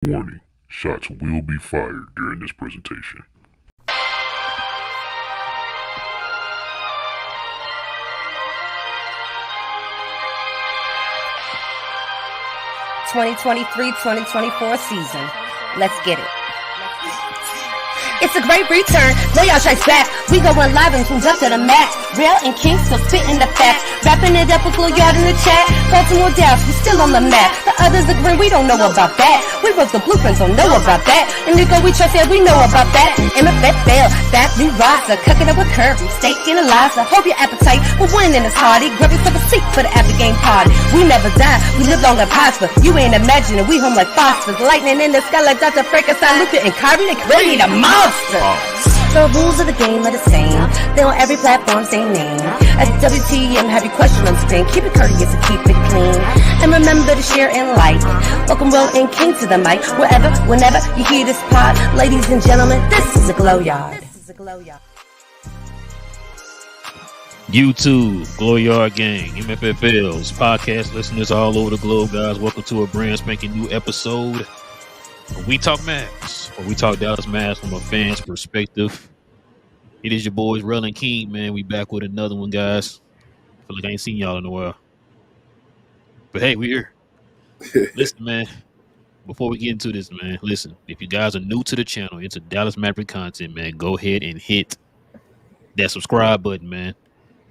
Warning, shots will be fired during this presentation. 2023-2024 season. Let's get it. It's a great return. Playoff strikes back. We going live and tuned up to the max. Real and King still spitting the facts. Wrapping it up a little yard in the chat. Baltimore, Dallas, we still on the map. The others agree we don't know about that. We wrote the blueprints, don't know about that. And Nico, we trust that we know about that. MFFL, that new roster. Cooking up with Kirby, steak and Eliza. Hope your appetite will win in this party. Grab yourself a seat for the after game party. We never die, we live long and prosper. You ain't imagining we home like Foster's. Lightning in the sky like Dr. Frankenstein, Luther and Kirby. They clearly the monster. The rules of the game are the same. They on every platform, same name. At WTM, have your question on screen. Keep it courteous and keep it clean. And remember to share and like. Welcome Will and King to the mic. Wherever, whenever you hear this pod. Ladies and gentlemen, this is a Glow Yard. YouTube, Glow Yard Gang, MFFLs, podcast listeners all over the globe, guys. Welcome to a brand spanking new episode. We talk Mavs, or we talk Dallas Mavs from a fan's perspective. It is your boys, Rel and King, man. We back with another one, guys. I feel like I ain't seen y'all in a while. But hey, we here. Listen, man, before we get into this, man, listen, if you guys are new to the channel, into Dallas Maverick content, man, go ahead and hit that subscribe button, man.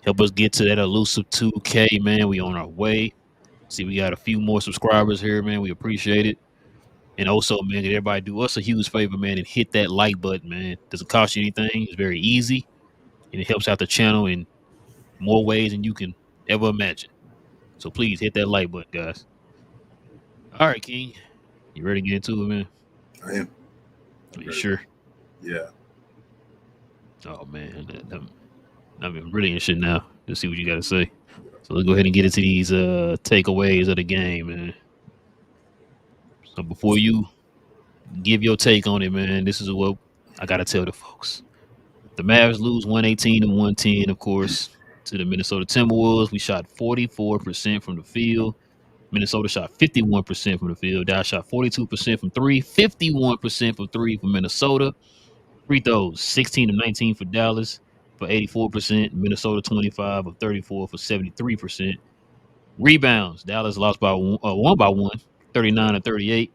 Help us get to that elusive 2K, man. We on our way. See, we got a few more subscribers here, man. We appreciate it. And also, man, everybody do us a huge favor, man, and hit that like button, man. Doesn't cost you anything. It's very easy, and it helps out the channel in more ways than you can ever imagine. So please hit that like button, guys. All right, King. You ready to get into it, man? I am. Are you sure? Yeah. Oh, man. I'm really interested now to see what you got to say. So let's go ahead and get into these takeaways of the game, man. So before you give your take on it, man, this is what I got to tell the folks. The Mavs lose 118-110, of course, to the Minnesota Timberwolves. We shot 44% from the field. Minnesota shot 51% from the field. Dallas shot 42% from three, 51% from three for Minnesota. Free throws, 16 of 19 for Dallas for 84%. Minnesota 25 of 34 for 73%. Rebounds, Dallas lost by one by one. 39 to 38.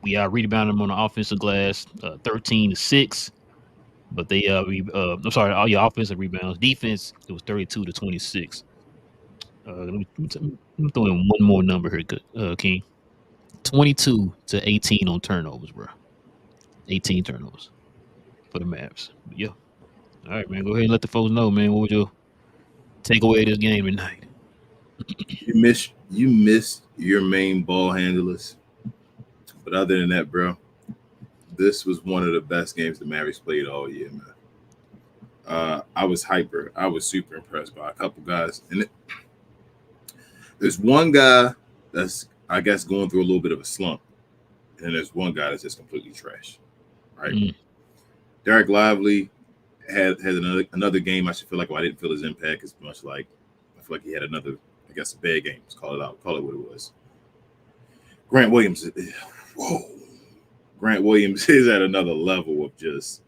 We rebounded them on the offensive glass, 13-6. But they, I'm sorry, all your offensive rebounds. Defense, it was 32 to 26. Let me throw in one more number here, King. 22 to 18 on turnovers, bro. 18 turnovers for the Mavs. But yeah. All right, man. Go ahead and let the folks know, man. What was your takeaway of this game tonight? You missed your main ball handlers. But other than that, bro, this was one of the best games the Mavericks played all year, man. I was super impressed by a couple guys. And there's one guy that's, I guess, going through a little bit of a slump. And there's one guy that's just completely trash. Right? Derek Lively had another game. I should feel like I didn't feel his impact as much. Like I feel like he had another, I guess, a bad game. Let's call it out. Call it what it was. Grant Williams is at another level of just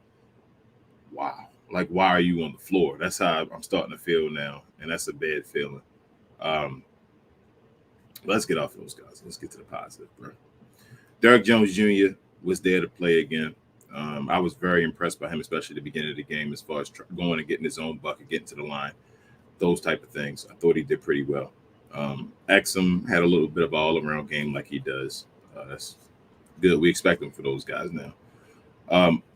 wow. Like, why are you on the floor? That's how I'm starting to feel now, and that's a bad feeling. Let's get off those guys. Let's get to the positive, bro. Derek Jones Jr. was there to play again. I was very impressed by him, especially at the beginning of the game, as far as going and getting his own bucket, getting to the line, those type of things. I thought he did pretty well. Exum had a little bit of all-around game like he does. That's good. We expect him for those guys now.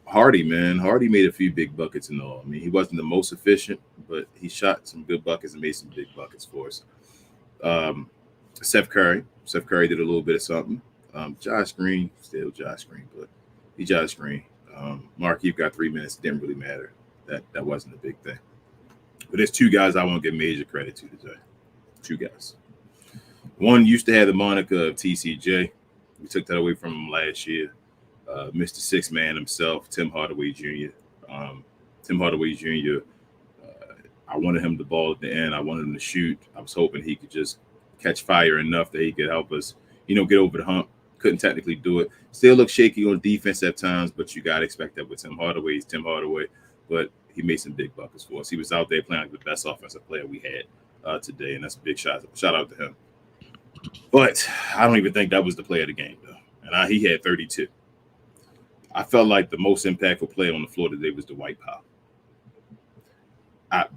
Hardy made a few big buckets and all. I mean, he wasn't the most efficient, but he shot some good buckets and made some big buckets for us. Seth Curry did a little bit of something. Josh Green, still Josh Green, but he Josh Green. Mark, you've got 3 minutes. It didn't really matter. That wasn't a big thing. But there's two guys I want to give major credit to today. Two guys. One used to have the moniker of TCJ. We took that away from him last year. Mr. Six Man himself, Tim Hardaway Jr. I wanted him to ball at the end. I wanted him to shoot. I was hoping he could just catch fire enough that he could help us, get over the hump. couldn't technically do it. Still look shaky on defense at times, but you got to expect that with Tim Hardaway. He's Tim Hardaway, but he made some big buckets for us. He was out there playing like the best offensive player we had today, and that's a big shout out to him. But I don't even think that was the play of the game, though. And he had 32. I felt like the most impactful player on the floor today was Dwight Powell.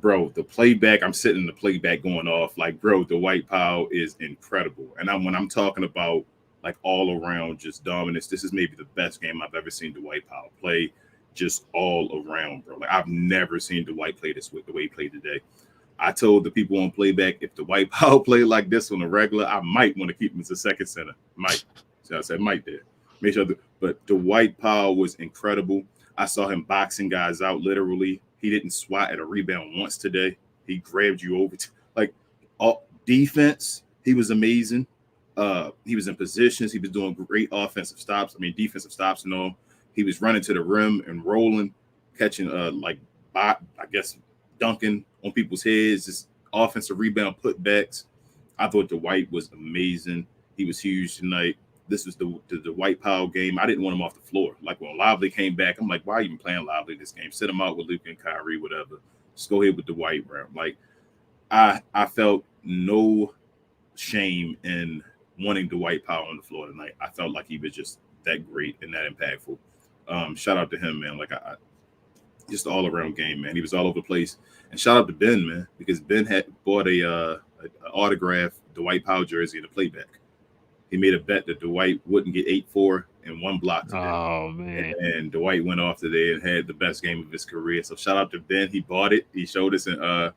Bro, the playback, I'm sitting in the playback going off. Like, bro, Dwight Powell is incredible. And when I'm talking about, like, all around just dominance, this is maybe the best game I've ever seen Dwight Powell play just all around, bro. Like, I've never seen Dwight play this with the way he played today. I told the people on playback, if Dwight Powell played like this on the regular, I might want to keep him as a second center. Might. So I said might there. Make sure. But Dwight Powell was incredible. I saw him boxing guys out literally. He didn't swat at a rebound once today. He grabbed you over. Like, all defense, he was amazing. He was in positions. He was doing great offensive stops. I mean, defensive stops and all. He was running to the rim and rolling, catching, I guess, dunking on people's heads, just offensive rebound putbacks. I thought Dwight was amazing. He was huge tonight. This was the Dwight Powell game. I didn't want him off the floor. Like, when Lively came back, I'm like, why are you even playing Lively this game? Sit him out with Luka and Kyrie, whatever. Just go ahead with Dwight, bro. Like, I felt no shame in wanting Dwight Powell on the floor tonight. I felt like he was just that great and that impactful. Shout out to him, man. Like, just all around game, man. He was all over the place. And shout out to Ben, man, because Ben had bought a autographed Dwight Powell jersey in the playback. He made a bet that Dwight wouldn't get 8-4 and 1 block today. Oh, man. And Dwight went off today and had the best game of his career. So shout out to Ben. He bought it. He showed us. And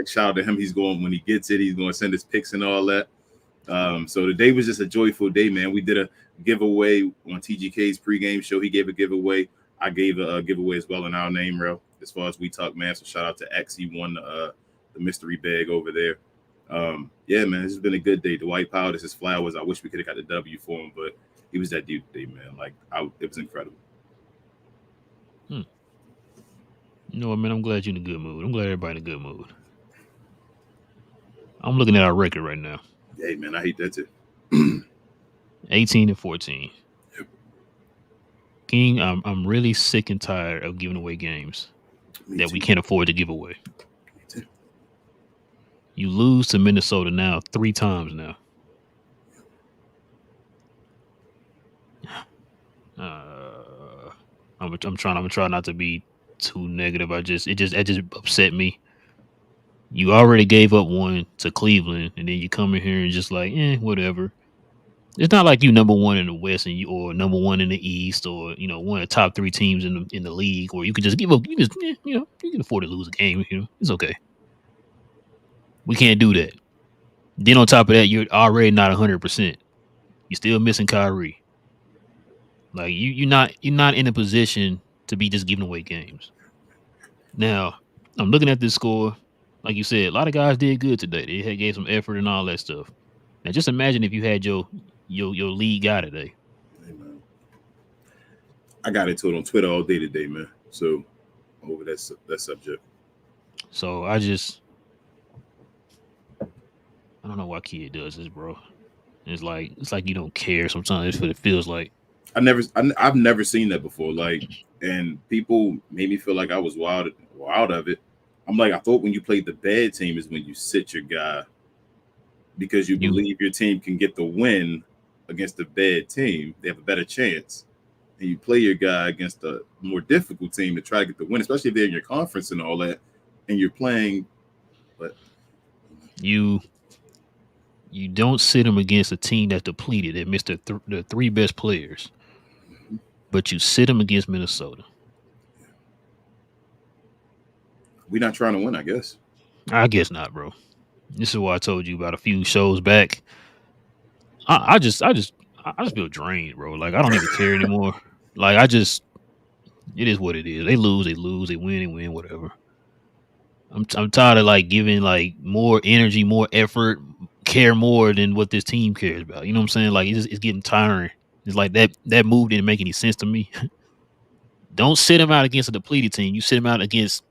shout out to him. He's going, when he gets it, he's going to send his pics and all that. So today was just a joyful day, man. We did a giveaway on TGK's pregame show. He gave a giveaway. I gave a giveaway as well in our name, bro, as far as we talk, man. So shout out to X. He won the mystery bag over there. Yeah, man, this has been a good day. Dwight Powell, this is flowers. I wish we could have got the W for him, but he was that dude today, man. Like, it was incredible. You know what, man? I'm glad you're in a good mood. I'm glad everybody in a good mood. I'm looking at our record right now. Hey, man, I hate that too. 18-14. Yep. King, I'm really sick and tired of giving away games that we can't afford to give away. You lose to Minnesota now 3 times now. I'm trying not to be too negative. It just upset me. You already gave up one to Cleveland, and then you come in here and just like, whatever. It's not like you number one in the West or number one in the East, or one of the top 3 teams in the league, or you could just give up. You can afford to lose a game. It's okay. We can't do that. Then on top of that, you're already not 100%. You're still missing Kyrie. Like you're not in a position to be just giving away games. Now, I'm looking at this score. Like you said, a lot of guys did good today. They gave some effort and all that stuff. Now, just imagine if you had your lead guy today. Hey, man. I got into it on Twitter all day today, man. So over that subject. So I don't know why kid does this, bro. It's like you don't care sometimes. That's what it feels like. I've never seen that before. Like, and people made me feel like I was wild of it. I'm like, I thought when you played the bad team is when you sit your guy because you believe your team can get the win against a bad team. They have a better chance. And you play your guy against a more difficult team to try to get the win, especially if they're in your conference and all that. And you're playing, but you don't sit them against a team that's depleted that missed the 3 best players, but you sit them against Minnesota. We're not trying to win, I guess. I guess not, bro. This is what I told you about a few shows back. I just feel drained, bro. Like, I don't even care anymore. Like, it is what it is. They lose, they win, whatever. I'm tired of like giving like more energy, more effort, care more than what this team cares about. You know what I'm saying? Like, it's getting tiring. It's like that move didn't make any sense to me. Don't sit him out against a depleted team. You sit him out against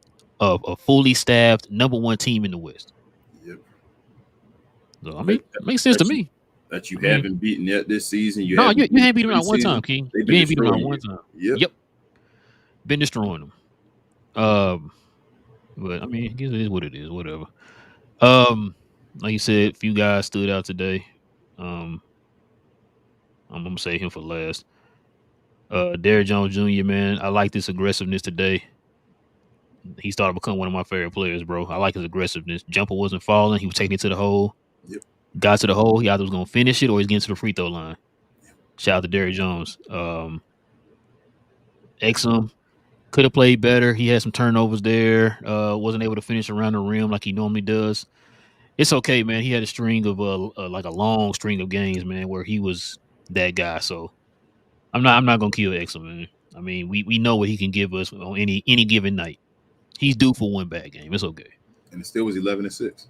a fully staffed number 1 team in the West. Yep. So, I mean, it makes sense to me. that you haven't beaten yet this season. You ain't beat them out one time, King. You ain't beat them out one time. Yep. Been destroying them. But I mean, I guess it is what it is. Whatever. Like you said, a few guys stood out today. I'm gonna say him for last. Derrick Jones Jr., man, I like this aggressiveness today. He started to become one of my favorite players, bro. I like his aggressiveness. Jumper wasn't falling. He was taking it to the hole. Yep. Got to the hole. He either was going to finish it or he's getting to the free throw line. Shout out to Derrick Jones. Exum could have played better. He had some turnovers there. Wasn't able to finish around the rim like he normally does. It's okay, man. He had a string of like a long string of games, man, where he was that guy. So I'm not gonna kill Exum, man. I mean, we know what he can give us on any given night. He's due for one bad game. It's okay. And it still was 11-6.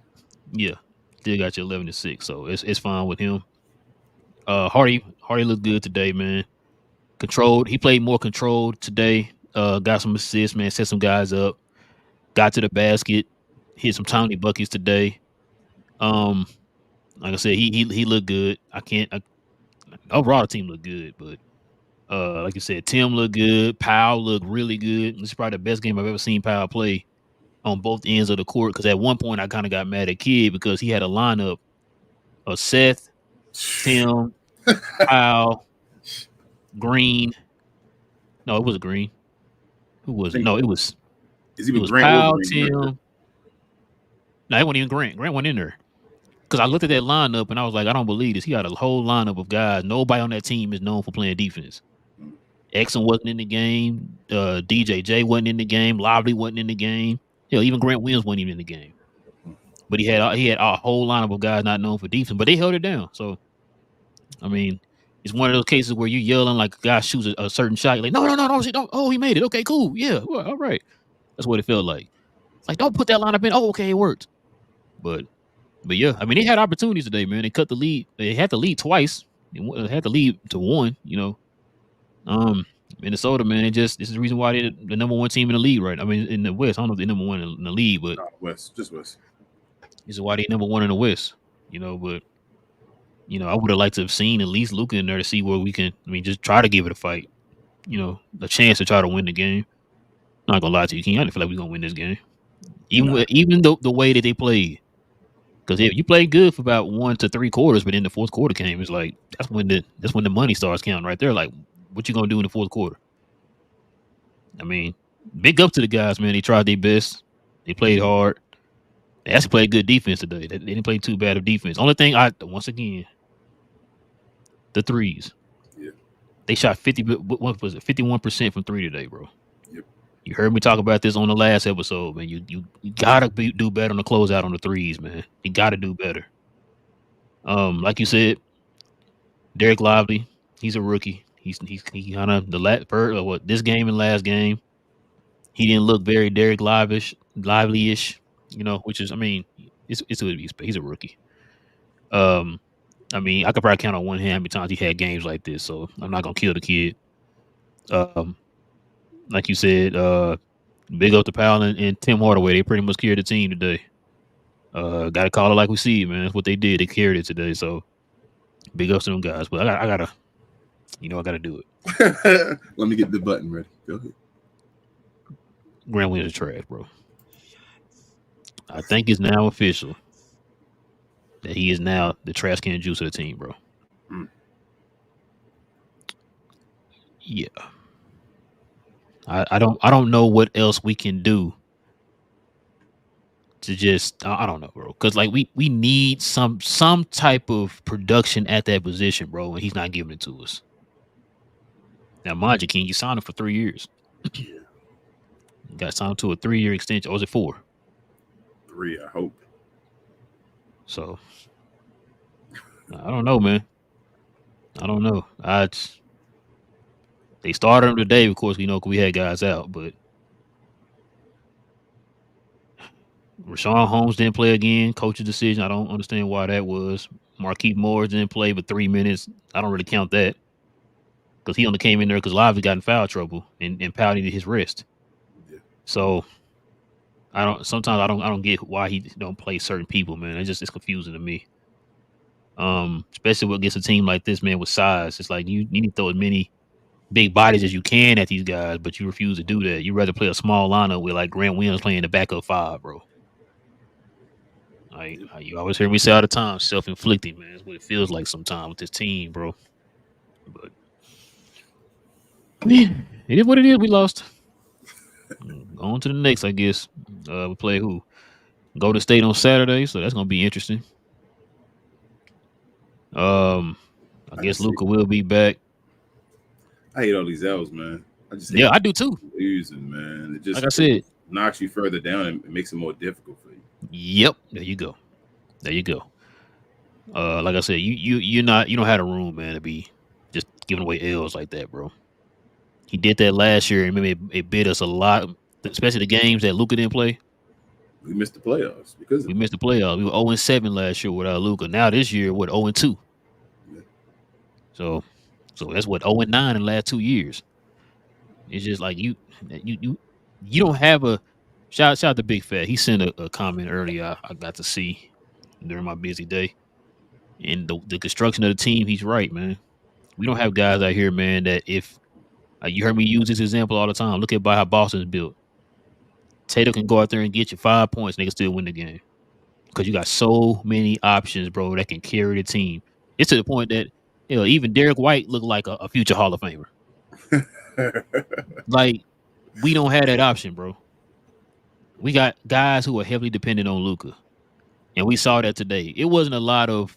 Yeah, still got you 11-6, so it's fine with him. Hardy looked good today, man. Controlled. He played more controlled today. Got some assists, man. Set some guys up. Got to the basket. Hit some tiny buckets today. Like I said, he looked good. Overall the team looked good, but like you said, Tim looked good. Powell looked really good. This is probably the best game I've ever seen Powell play on both ends of the court. Because at one point I kind of got mad at Kidd because he had a lineup of Seth, Tim, Powell, Green. No, it was Green. Who was it? No, it was. Is he with Grant? Powell, Tim. No, it wasn't even Grant. Grant went in there. Because I looked at that lineup and I was like, I don't believe this. He got a whole lineup of guys. Nobody on that team is known for playing defense. Exum wasn't in the game. DJJ wasn't in the game. Lively wasn't in the game. Hell, even Grant Williams wasn't even in the game. But he had a whole lineup of guys not known for defense, but they held it down. So, I mean, it's one of those cases where you're yelling like a guy shoots a certain shot. You're like, no, don't. Oh, he made it. Okay, cool. Yeah, well, all right. That's what it felt like. It's like, don't put that lineup in. Oh, okay, it worked. But yeah, I mean, they had opportunities today, man. They cut the lead. They had to lead twice. They had to lead to one, you know. Minnesota, man, this is the reason why they're the number one team in the league, right? I mean, in the West. I don't know if they're number one in the league, but West, just West. This is why they're number one in the West, you know. But you know, I would have liked to have seen at least Luka in there to see where we can. I mean, just try to give it a fight, you know, a chance to try to win the game. Not gonna lie to you, King. I didn't feel like we were gonna win this game, even though the way that they played. Because if you play good for about 1 to 3 quarters, but in the fourth quarter came, it's like that's when the money starts counting right there. Like, what you gonna do in the fourth quarter? I mean, big up to the guys, man. They tried their best. They played hard. They actually played good defense today. They didn't play too bad of defense. Only thing once again, the threes. Yeah. They shot 51% from three today, bro. Yep. You heard me talk about this on the last episode, man. You gotta do better on the closeout on the threes, man. You gotta do better. Like you said, Derek Lively, he's a rookie. He kind of this game and last game, he didn't look very Derek lively-ish, you know. Which is, I mean, he's a rookie. I mean, I could probably count on one hand how many times he had games like this. So I'm not gonna kill the kid. Like you said, big up to Powell and Tim Hardaway. They pretty much carried the team today. Got to call it like we see it, man. That's what they did. They carried it today. So big ups to them guys. But I gotta do it. Let me get the button ready. Go ahead. Grant Williams is trash, bro. I think it's now official that he is now the trash can juice of the team, bro. Yeah. I don't know what else we can do to just I don't know, bro. Because like we need some type of production at that position, bro, and he's not giving it to us. Now, mind you, King, you signed him for 3 years. You got signed to a 3-year extension, or was it 4? 3, I hope. So I don't know, man. I don't know. They started him today, of course, we know, because we had guys out, but Rashawn Holmes didn't play again. Coach's decision. I don't understand why that was. Markieff Morris didn't play but 3 minutes. I don't really count that because he only came in there because Lively got in foul trouble and Powell needed his rest. Yeah. So sometimes I don't get why he don't play certain people, man. It's confusing to me. Especially against a team like this, man, with size. It's like you need to throw as many big bodies as you can at these guys, but you refuse to do that. You rather play a small lineup with like Grant Williams playing the backup five, bro. Like you always hear me say all the time, self-inflicted, man. That's what it feels like sometimes with this team, bro. But man, it is what it is. We lost. On to the next, I guess. We play who? Go to State on Saturday, so that's gonna be interesting. I guess Luca will be back. I hate all these L's, man. I just I do too. Losing, man. It just like I said, knocks you further down and makes it more difficult for you. Yep, there you go. Like I said, you don't have the room, man, to be just giving away L's like that, bro. He did that last year, and maybe it bit us a lot, especially the games that Luca didn't play. We missed the playoffs because we missed the playoffs. We were 0-7 last year without Luca. Now this year, what 0-2. Yeah. So that's what 0-9 in the last 2 years. It's just like you don't have a shout out to Big Fat. He sent a comment earlier I got to see during my busy day. And the construction of the team, he's right, man. We don't have guys out here, man, that if you heard me use this example all the time. Look at how Boston's built. Tatum can go out there and get you 5 points, and they can still win the game. Because you got so many options, bro, that can carry the team. It's to the point that even Derek White looked like a future Hall of Famer. Like, we don't have that option, bro. We got guys who are heavily dependent on Luka. And we saw that today. It wasn't a lot of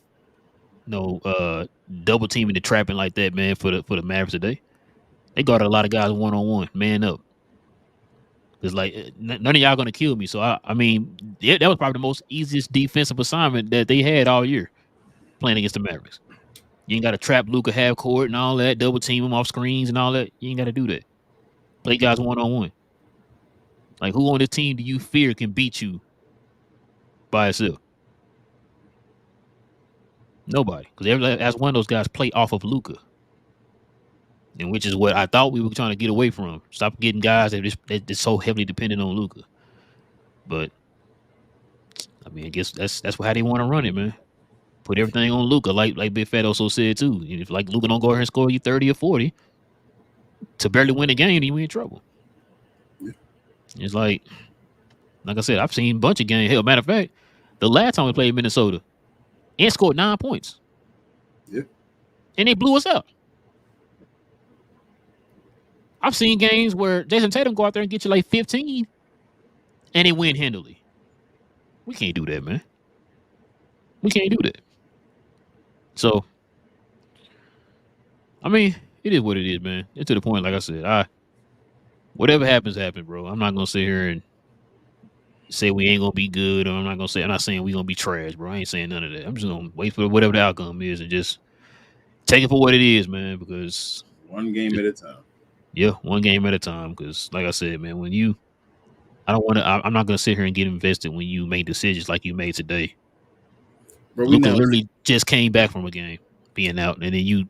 double teaming the trapping like that, man, for the Mavericks today. They got a lot of guys one-on-one, man up. It's like none of y'all gonna kill me. So I mean, that was probably the most easiest defensive assignment that they had all year playing against the Mavericks. You ain't got to trap Luka half court and all that, double team him off screens and all that. You ain't got to do that. Play guys one-on-one. Like, who on this team do you fear can beat you by itself? Nobody, because as one of those guys play off of Luka. And which is what I thought we were trying to get away from. Stop getting guys that so heavily dependent on Luka. But I mean, I guess that's how they want to run it, man. Put everything on Luka, like Big Fat also said too. If like Luka don't go here and score you 30 or 40 to barely win the game, then you in trouble. Yeah. It's like I said, I've seen a bunch of games. Hell, matter of fact, the last time we played Minnesota, and scored 9 points. Yeah. And they blew us out. I've seen games where Jason Tatum go out there and get you like 15 and they win handily. We can't do that, man. We can't do that. So, I mean, it is what it is, man. It's to the point, like I said, whatever happens, bro. I'm not going to sit here and say we ain't going to be good, or I'm not saying we going to be trash, bro. I ain't saying none of that. I'm just going to wait for whatever the outcome is and just take it for what it is, man, because one game at a time. Yeah, one game at a time. Because, like I said, man, I'm not gonna sit here and get invested when you make decisions like you made today. Bro, Luka literally just came back from a game, being out, and then you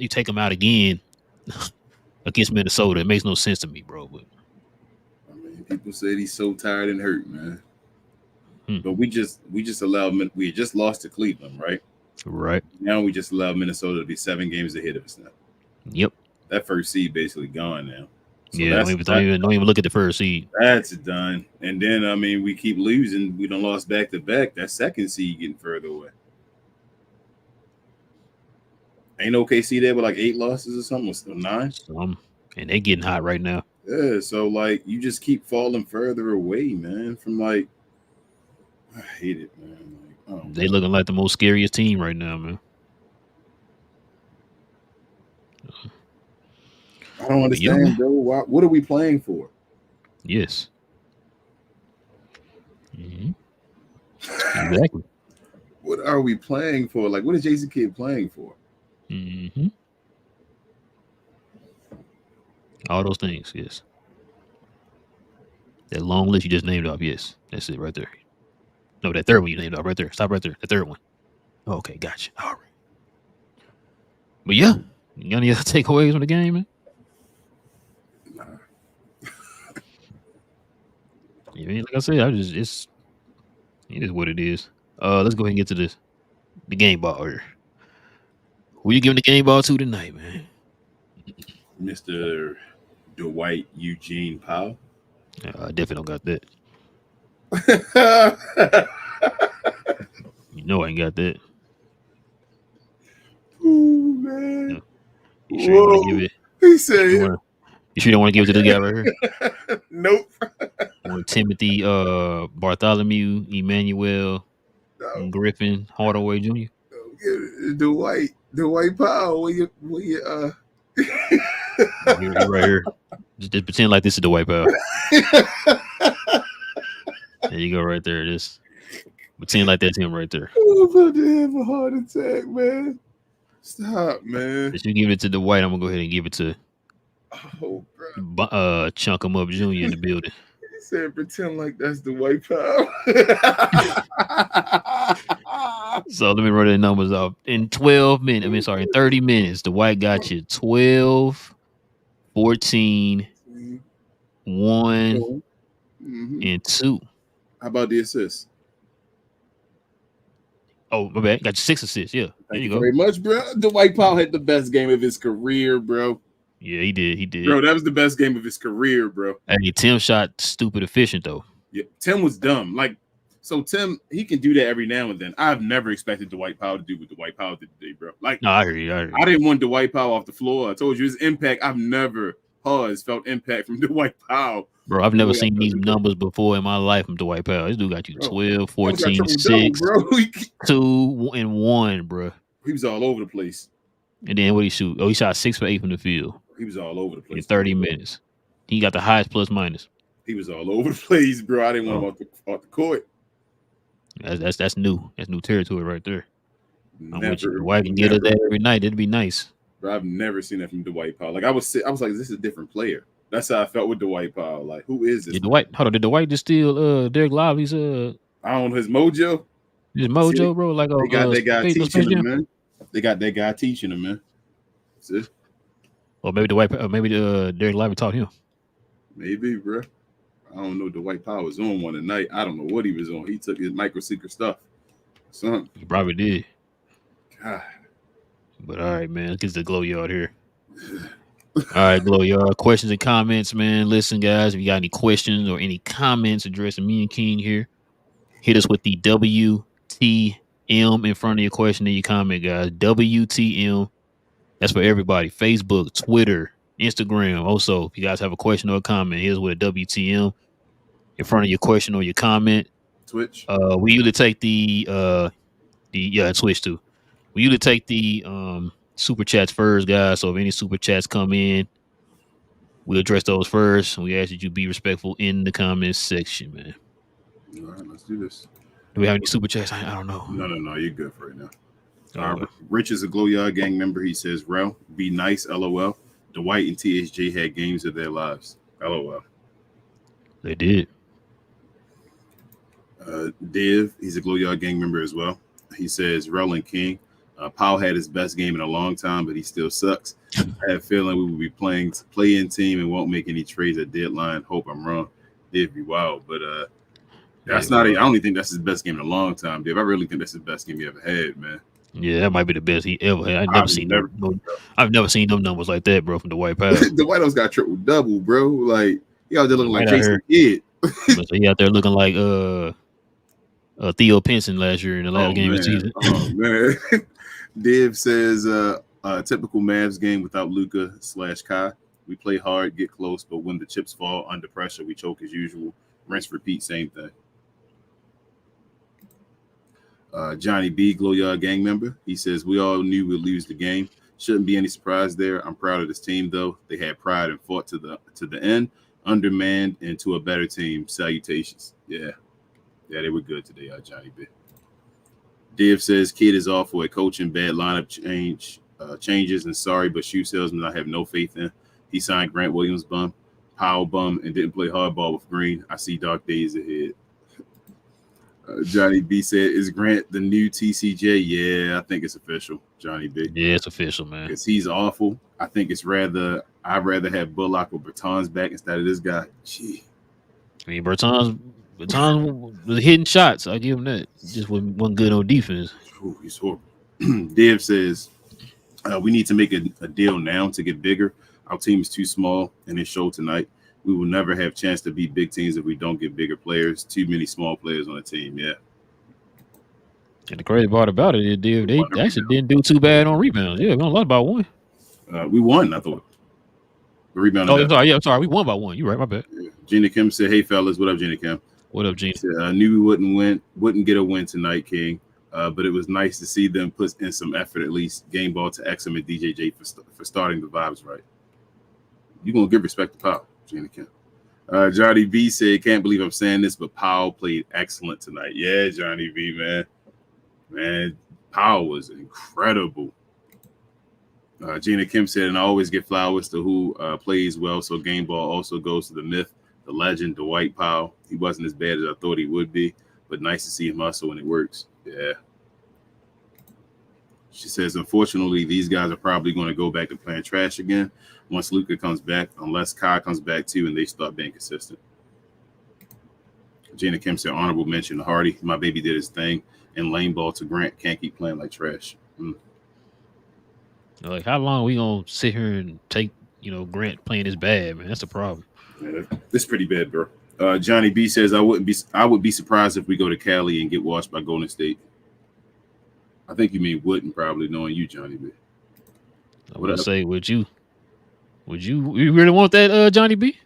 take him out again against Minnesota. It makes no sense to me, bro. But I mean, people said he's so tired and hurt, man. But we just lost to Cleveland, right? Right. Now we just allowed Minnesota to be 7 games ahead of us now. Yep. That first seed basically gone now. So yeah, don't even look at the first seed. That's done. And then, I mean, we keep losing. We done lost back-to-back. That second seed getting further away. Ain't OKC there with like 8 losses or something? Or 9? And they getting hot right now. Yeah, so, like, you just keep falling further away, man, from, like, I hate it, man. Like, they looking like the most scariest team right now, man. I don't understand, bro. What are we playing for? Yes. Mm-hmm. Exactly. What are we playing for? Like, what is Jason Kidd playing for? Mm-hmm. All those things, yes. That long list you just named off, yes. That's it right there. No, that third one you named off right there. Stop right there. The third one. Okay, gotcha. All right. But yeah, you got any other takeaways from the game, man? Yeah, like I said, it is what it is. Let's go ahead and get to this. the game ball here. Who you giving the game ball to tonight, man? Mr. Dwight Eugene Powell. I definitely don't got that. You know I ain't got that. Ooh, man. No. You sure you want to give it? He said, You sure you don't want to give it to the guy right here? Nope. Or Timothy Bartholomew, Emmanuel, Griffin, Hardaway Jr. Dwight Powell. You're right here. Just pretend like this is the Dwight Powell. There you go, right there. Just pretend like that's him right there. I'm about to have a heart attack, man. Stop, man. If you give it to Dwight, I'm gonna go ahead and give it to Chunk 'em Up Jr. in the building. He said, pretend like that's the Dwight Powell. So let me run the numbers off. In 30 minutes, Dwight got you 12, 14, 1, and 2. How about the assists? Oh, my bad. Got you 6 assists. Yeah. Thank you go. Very much, bro. Dwight Powell had the best game of his career, bro. Yeah, he did. He did. Bro, that was the best game of his career, bro. Hey, Tim shot stupid efficient, though. Yeah, Tim was dumb. So Tim, he can do that every now and then. I've never expected Dwight Powell to do what Dwight Powell did today, bro. No, I hear you. I didn't want Dwight Powell off the floor. I told you his impact. I've never felt impact from Dwight Powell. Bro, I've never seen these numbers before in my life from Dwight Powell. This dude got you 12, 14, 6, 2, and 1, bro. He was all over the place. And then what he shoot? Oh, he shot 6 for 8 from the field. He was all over the place. In 30 minutes. He got the highest plus minus. He was all over the place, bro. I didn't want him off the court. That's new. That's new territory right there. Dwight can get us that every night. It'd be nice. Bro, I've never seen that from Dwight Powell. Like I was like, this is a different player. That's how I felt with Dwight Powell. Like, who is this? Did Dwight just steal Derek Lively's I don't know, his mojo? His mojo, bro. Like they got that guy teaching him, man. They got that guy teaching him, man. See? Or maybe Derek Lively taught him. Maybe, bro. I don't know. Dwight Powell was on one tonight. I don't know what he was on. He took his micro secret stuff. Something. He probably did. God. But all right, man. Let's get to the glow yard here. All right, glow yard. Questions and comments, man. Listen, guys, if you got any questions or any comments addressing me and King here, hit us with the WTM in front of your question and your comment, guys. WTM. That's for everybody. Facebook, Twitter, Instagram. Also, if you guys have a question or a comment, here's with a WTM in front of your question or your comment. Twitch. We usually take Twitch too. We usually take the super chats first, guys. So if any super chats come in, we'll address those first. We ask that you be respectful in the comments section, man. All right, let's do this. Do we have any super chats? I don't know. No. You're good for right now. Rich is a Glow Yard Gang member. He says, "Rel, be nice, LOL. Dwight and THJ had games of their lives. LOL." They did. Div, he's a Glow Yard Gang member as well. He says, "Rel and King. Powell had his best game in a long time, but he still sucks. I have a feeling we will be playing play-in team and won't make any trades at deadline. Hope I'm wrong. Div be wild, but that's not. I don't even think that's his best game in a long time, Div. I really think that's his best game he ever had, man. Yeah, that might be the best he ever had. I've never seen them numbers like that, bro, from the Dwight Powell. The White House got triple double, bro. Like he out there looking like Jason Kidd. So he out there looking like Theo Pinson last year in the last game of the season. Oh man. Div says typical Mavs game without Luka / Kai. We play hard, get close, but when the chips fall under pressure, we choke as usual. Rinse, repeat, same thing. Johnny B, Glow Yard Gang member. He says, we all knew we'd lose the game. Shouldn't be any surprise there. I'm proud of this team, though. They had pride and fought to the end, undermanned, and to a better team. Salutations. Yeah, they were good today, Johnny B. Div says, kid is awful at coaching, bad lineup changes, and sorry, but shoe salesman I have no faith in. He signed Grant Williams bum, Powell bum, and didn't play hardball with Green. I see dark days ahead. Johnny B said, is Grant the new TCJ? Yeah, I think it's official, Johnny B. Yeah, it's official, man. Because he's awful. I think I'd rather have Bullock or Bertans back instead of this guy. Gee. I mean, Bertans But Tom was hitting shots. I give him that. Just wasn't good on defense. Ooh, he's horrible. Dev says we need to make a deal now to get bigger. Our team is too small, and it showed tonight. We will never have a chance to beat big teams if we don't get bigger players. Too many small players on the team. Yeah. And the crazy part about it is they actually didn't do too bad on rebounds. Yeah, we only lost by one. We won, I thought. The rebound. Oh, I'm sorry. We won by one. You're right. My bad. Yeah. Gina Kim said, "Hey fellas, what up, Gina Kim? What up, Gina? I knew we wouldn't get a win tonight, King. But it was nice to see them put in some effort, at least game ball to Exum and DJJ for starting the vibes right. You're gonna give respect to Powell, Gina Kim. Johnny B said, "Can't believe I'm saying this, but Powell played excellent tonight." Yeah, Johnny B, man, Powell was incredible. Gina Kim said, "And I always get flowers to who plays well. So game ball also goes to the myth, the legend, Dwight Powell. He wasn't as bad as I thought he would be, but nice to see him hustle when it works." Yeah. She says, "Unfortunately, these guys are probably going to go back to playing trash again once Luka comes back, unless Kai comes back too and they start being consistent." Gina Kim said, "Honorable mention to Hardy. My baby did his thing. And lane ball to Grant. Can't keep playing like trash." Like, how long are we gonna sit here and take Grant playing this bad, man? That's the problem. Yeah, it's pretty bad, bro. Johnny B says, I would be surprised if we go to Cali and get washed by Golden State. I think you mean wouldn't, probably, knowing you, Johnny B. I would say, would you really want that, Johnny B?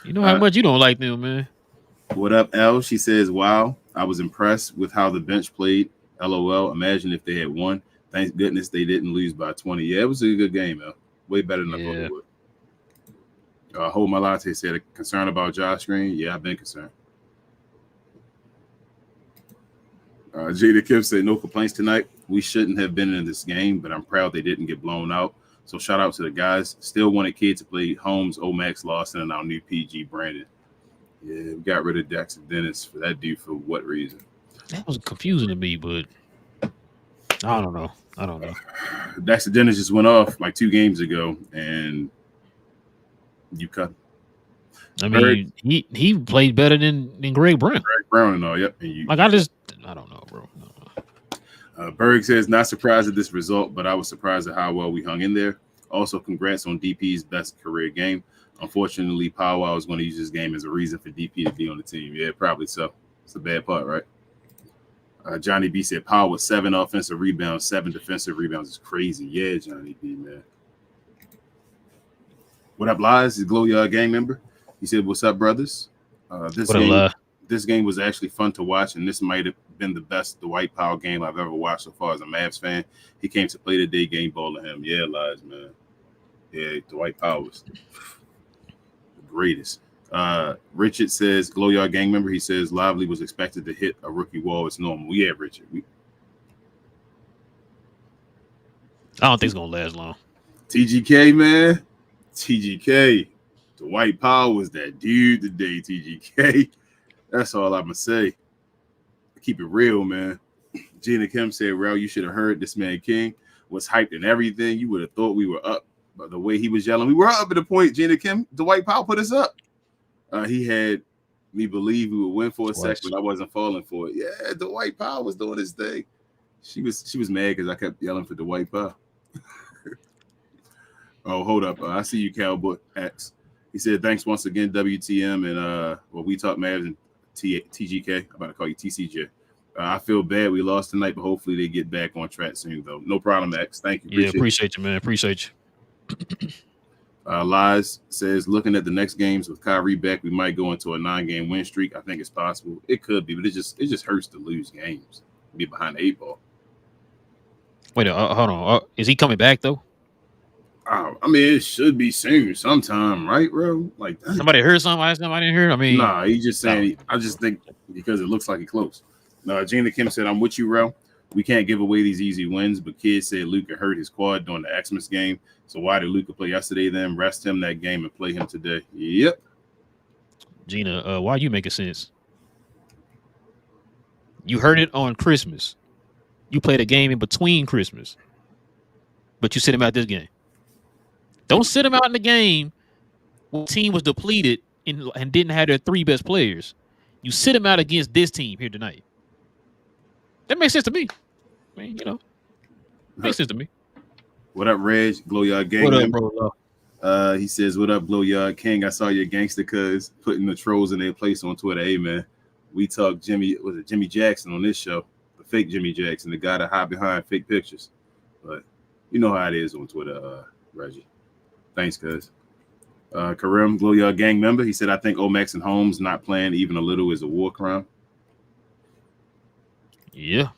You know how much you don't like them, man. What up, L? She says, "Wow, I was impressed with how the bench played. LOL. Imagine if they had won. Thank goodness they didn't lose by 20. Yeah, it was a good game, L. Way better than I thought it would." Hold My Latte said, "A concern about Josh Green?" Yeah, I've been concerned. Jada Kim said, "No complaints tonight. We shouldn't have been in this game, but I'm proud they didn't get blown out. So shout out to the guys. Still wanted kids to play Holmes, Omax, Lawson, and our new PG Brandon." Yeah, we got rid of Dax and Dennis for that dude for what reason? That was confusing to me, but I don't know. Dax and Dennis just went off like 2 games ago, and you cut him. I mean, he played better than Greg Brown. Greg Brown and all, yep. And I don't know, bro. Berg says, "Not surprised at this result, but I was surprised at how well we hung in there. Also, congrats on DP's best career game. Unfortunately, Powell is going to use this game as a reason for DP to be on the team." Yeah, probably so. It's a bad part, right? Johnny B said, "Powell with 7 offensive rebounds, 7 defensive rebounds is crazy." Yeah, Johnny B, man. What up, Lies? Is Glow Yard gang member? He said, "What's up, brothers? This game was actually fun to watch, and this might have been the best Dwight Powell game I've ever watched so far as a Mavs fan. He came to play today, game ball to him." Yeah, Lies, man. Yeah, Dwight Powell was the greatest. Richard says, Glow Yard gang member, he says, "Lively was expected to hit a rookie wall. It's normal." Yeah, Richard. I don't think it's going to last long. TGK, man. TGK. Dwight Powell was that dude today, TGK. That's all I'm going to say. Keep it real, man. Gina Kim said, "Rel, you should have heard this man King was hyped and everything. You would have thought we were up. But the way he was yelling, we were up at the point, Gina Kim. Dwight Powell put us up. He had me believe we would win for a second. I wasn't falling for it. Yeah, Dwight Powell was doing his thing. She was mad because I kept yelling for Dwight Powell." Oh, hold up. I see you, Cowboy X. He said, "Thanks once again, WTM, and we Talk Mavs and TGK. I'm about to call you TCJ. I feel bad we lost tonight, but hopefully they get back on track soon, though." No problem, X. Thank you. Appreciate you, man. Appreciate you. Lies says, "Looking at the next games with Kyrie back, we might go into a 9-game win streak. I think it's possible. It could be, but it just hurts to lose games, be behind the 8 ball." Wait, hold on. Is he coming back though? I mean, it should be soon, sometime, right, bro? Like somebody heard something I didn't hear. I mean, nah, he just saying. I just think because it looks like he close. Gina Kim said, "I'm with you, Rel. We can't give away these easy wins, but kids said Luka hurt his quad during the Xmas game. So why did Luka play yesterday then? Rest him that game and play him today." Yep. Gina, why you making sense? You heard it on Christmas. You played a game in between Christmas, but you sit him out this game. Don't sit him out in the game when the team was depleted and didn't have their 3 best players. You sit him out against this team here tonight. That makes sense to me. I mean, makes sense to me. What up, Reg? Glow Yard Gang. What up, member? bro? He says, "What up, Glow Yard King? I saw your gangster cuz putting the trolls in their place on Twitter. Hey, man, we talked Jimmy Jackson on this show, the fake Jimmy Jackson, the guy that hide behind fake pictures. But you know how it is on Twitter, Reggie. Thanks, cuz. Karim, Glow Yard Gang member, he said, I think Omax and Holmes not playing even a little is a war crime. Yeah.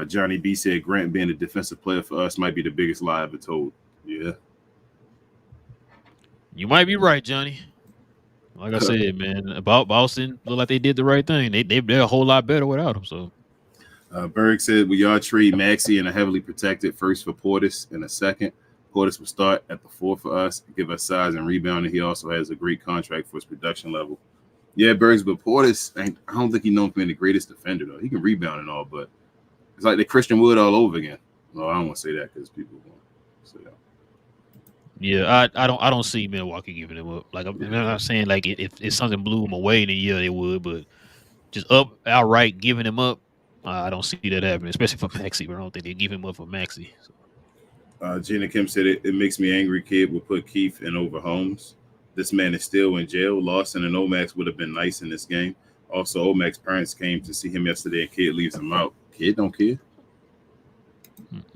Johnny B said Grant being a defensive player for us might be the biggest lie ever told. Yeah. You might be right, Johnny. Like I said, man, about Boston look like they did the right thing. They're a whole lot better without him. So Berg said, will y'all trade Maxey in a heavily protected first for Portis and a second? Portis will start at the 4 for us, give us size and rebounding. He also has a great contract for his production level. Yeah, Bergs, but Portis, I don't think he's known for being the greatest defender, though. He can rebound and all, but it's like the Christian Wood all over again. No, I don't want to say that because people want to say that. Yeah, I don't see Milwaukee giving him up. Like I'm not saying like if something blew him away, then yeah they would, but just outright giving him up, I don't see that happening, especially for Maxey. But I don't think they give him up for Maxey. So. Gina Kim said it makes me angry. Kid would put Keith in over Holmes. This man is still in jail. Lawson and Omax would have been nice in this game. Also, Omax's parents came to see him yesterday, and Kid leaves him out. Kid don't care.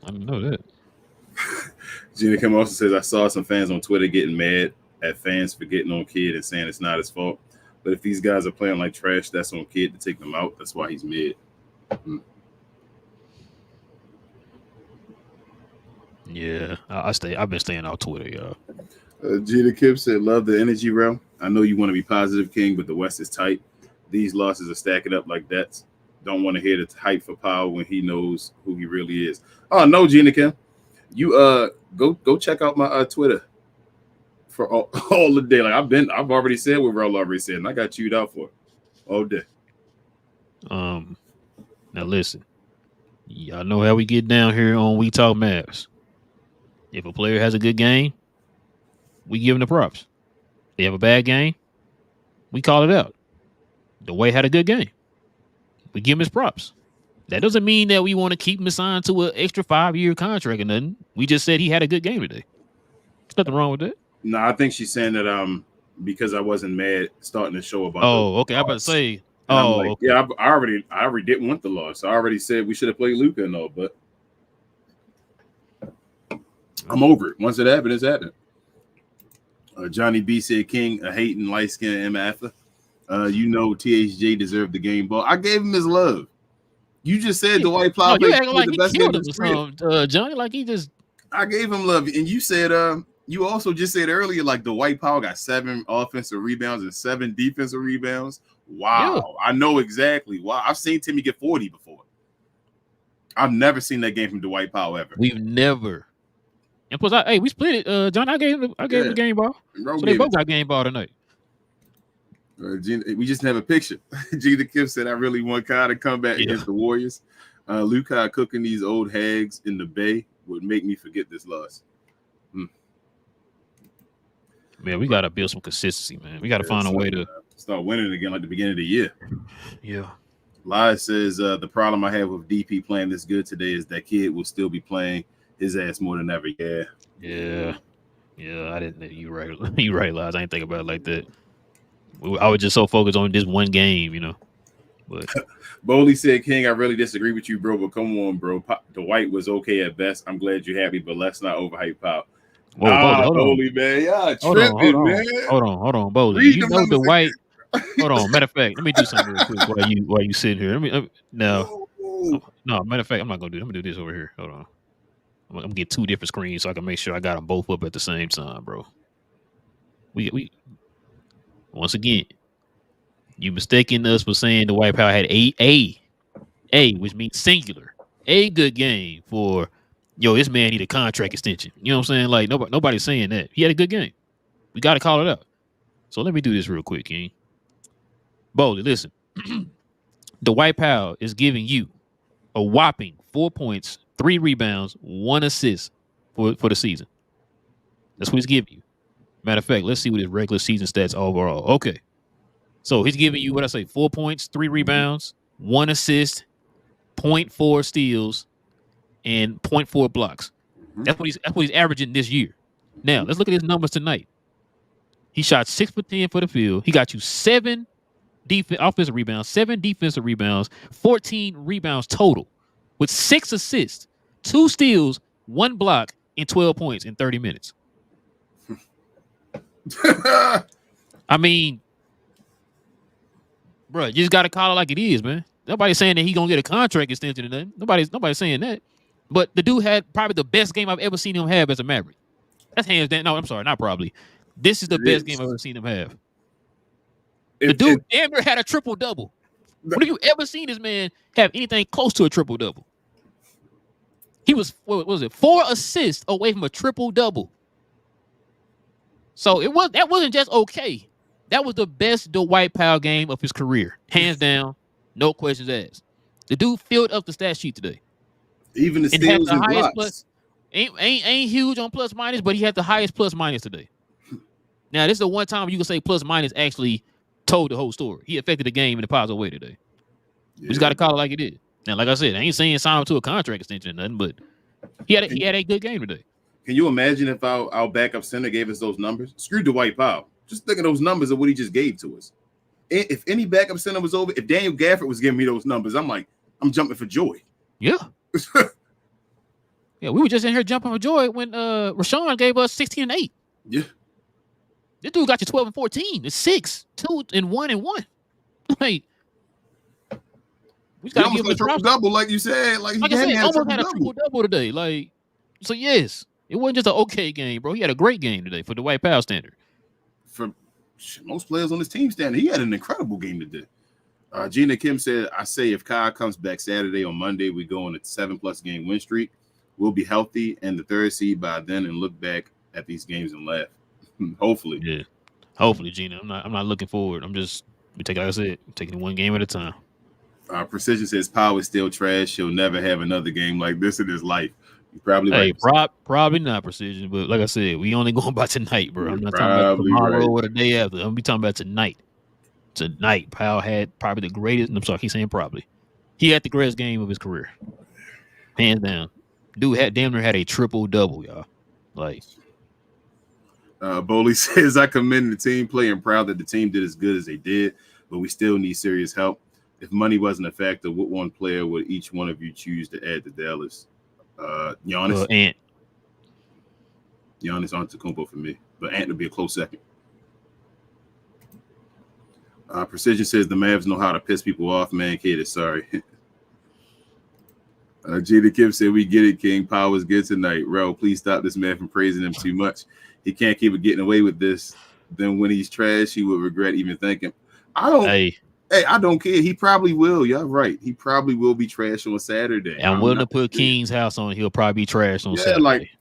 I didn't know that. Gina Kim also says, I saw some fans on Twitter getting mad at fans for getting on Kid and saying it's not his fault. But if these guys are playing like trash, that's on Kid to take them out. That's why he's mid. Yeah, I've been staying off Twitter, y'all. Gina Kim said, love the energy, bro. I know you want to be positive, King, but the West is tight. These losses are stacking up like that. Don't want to hear the hype for power when he knows who he really is. Oh, no, Gina Kim. You go check out my Twitter for all the day. Like I've already said what Raul already said, and I got chewed out for it all day. Now listen, y'all know how we get down here on We Talk Mavs. If a player has a good game, we give him the props. They have a bad game, we call it out. Dwight had a good game. We give him his props. That doesn't mean that we want to keep him assigned to an extra 5-year contract or nothing. We just said he had a good game today. There's nothing wrong with that. No, I think she's saying that because I wasn't mad starting the show about. Oh, okay. I about to say. Okay. Okay. Yeah, I already didn't want the loss. I already said we should have played Luka and all, but I'm over it. Once it happened, it's happened. Johnny B said, King, a hating light-skinned MFer. THJ deserved the game ball. I gave him his love. You just said Dwight Powell played the best game of his career. Johnny, like he just. I gave him love, and you said you also just said earlier like Dwight Powell got 7 offensive rebounds and 7 defensive rebounds. Wow, yeah. I know exactly. Wow, I've seen Timmy get 40 before. I've never seen that game from Dwight Powell ever. We've never. And plus, we split it. John, I gave him the game ball. So they both got game ball tonight. We just have a picture. Gina Kim said, I really want Kai to come back against the Warriors. Lukai cooking these old hags in the Bay would make me forget this loss. Man, we got to build some consistency, man. We got to find a way to start winning again like the beginning of the year. Yeah. Lies says, the problem I have with DP playing this good today is that Kid will still be playing his ass more than ever. Yeah. I didn't. You right. You right, Lies. I ain't think about it like that. I was just so focused on this one game, But Bowley said, King, I really disagree with you, bro. But come on, bro. Dwight was okay at best. I'm glad you're happy, but let's not overhype Powell. Bowley, man. Yeah, tripping, man. Hold on, Bowley. You know Dwight. Hold on. Matter of fact, let me do something real quick while you sit here. No. Matter of fact, I'm not gonna do it. I'm gonna do this over here. Hold on. I'm gonna get 2 different screens so I can make sure I got them both up at the same time, bro. We once again, you mistaken us for saying the White Powell had a, which means singular, a good game for, this man need a contract extension. You know what I'm saying? Like nobody's saying that. He had a good game. We got to call it out. So let me do this real quick, King. Bowley, listen. The White Powell is giving you a whopping 4 points, 3 rebounds, 1 assist for the season. That's what he's giving you. Matter of fact, let's see what his regular season stats overall. Okay. So he's giving you 4 points, 3 rebounds, 1 assist, 0.4 steals, and 0.4 blocks. That's what he's averaging this year. Now let's look at his numbers tonight. He shot 6 for 10 for the field. He got you 7 offensive rebounds, 7 defensive rebounds, 14 rebounds total, with 6 assists, 2 steals, 1 block, and 12 points in 30 minutes. I mean, bro, you just gotta call it like it is, man. Nobody's saying that he gonna get a contract extension or nothing. Nobody's saying that. But the dude had probably the best game I've ever seen him have as a Maverick. That's hands down. No, I'm sorry, not probably. This is the best game I've ever seen him have. The dude damn near had a triple-double. When have you ever seen this man have anything close to a triple-double? He was, what was it, 4 assists away from a triple-double. So that wasn't just okay. That was the best Dwight Powell game of his career. Hands down, no questions asked. The dude filled up the stat sheet today. Even the steals and blocks. Ain't huge on plus minus, but he had the highest plus minus today. Now, this is the one time you can say plus minus actually told the whole story. He affected the game in a positive way today. Yeah. We just got to call it like it is. Now, like I said, I ain't saying sign him to a contract extension or nothing, but he had a good game today. Can you imagine if our backup center gave us those numbers? Screw Dwight Powell. Just think of those numbers of what he just gave to us. If any backup center was over, if Daniel Gafford was giving me those numbers, I'm jumping for joy. Yeah. Yeah, we were just in here jumping for joy when Rashawn gave us 16 and 8. Yeah. This dude got you 12 and 14. It's 6, 2, and 1 and 1. Like, we got to give him a triple-double, like you said. Like I said, almost had a triple-double today. Like, so yes, it wasn't just an okay game, bro. He had a great game today for the Dwight Powell standard. For most players on this team standard, he had an incredible game today. Gina Kim said, I say if Kyle comes back Saturday or Monday, we go on a 7+ game win streak. We'll be healthy and the 3rd seed by then and look back at these games and laugh. Hopefully. Yeah. Hopefully, Gina. I'm not looking forward. I'm just, like I said, taking it one game at a time. Precision says Powell is still trash. He'll never have another game like this in his life. You're probably right. Probably not Precision, but like I said, we only going by tonight, bro. I'm not talking about tomorrow or the day after. I'm gonna be talking about tonight. Tonight, Powell had probably the greatest. I'm sorry, I keep saying probably. He had the greatest game of his career, hands down. Dude damn near had a triple-double, y'all. Like, Boley says, I commend the team play and proud that the team did as good as they did, but we still need serious help. If money wasn't a factor, what one player would each one of you choose to add to Dallas? Giannis. Ant. Giannis Antetokounmpo for me, but Ant would be a close second. Precision says the Mavs know how to piss people off. Man, kid is sorry. Jada Kim said, we get it, King. Power's good tonight. Rel, please stop this man from praising him too much. He can't keep getting away with this. Then when he's trash, he will regret even thinking. I don't care. He probably will. Y'all right. He probably will be trash on Saturday. I'm willing to put King's house on. He'll probably be trash on Saturday.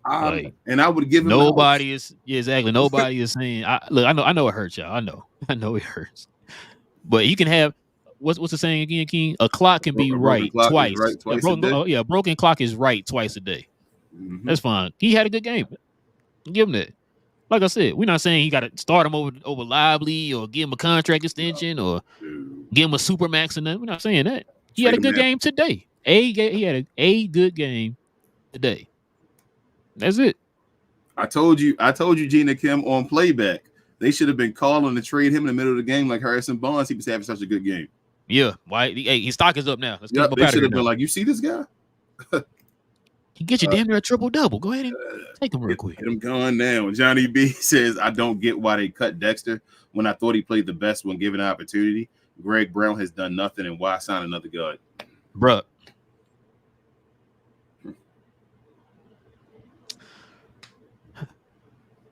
And I would give him nobody is. Yeah, exactly. Nobody is saying. I know it hurts, y'all. I know it hurts. But you can have what's the saying again, King? A clock can be right twice. A broken clock is right twice a day. Mm-hmm. That's fine. He had a good game. Give him that. Like I said, we're not saying he got to start him over Lively or give him a contract extension or give him a supermax or nothing. We're not saying that. He had a good game today. He had a good game today. That's it. I told you, Gina Kim, on playback. They should have been calling to trade him in the middle of the game like Harrison Barnes. He was having such a good game. Yeah. Why? Hey, his stock is up now. Let's they should have been like, you see this guy? He get you damn near a triple-double. Go ahead and take him real quick. Get him going now. Johnny B says, I don't get why they cut Dexter when I thought he played the best when given an opportunity. Greg Brown has done nothing, and why sign another guard? Bruh.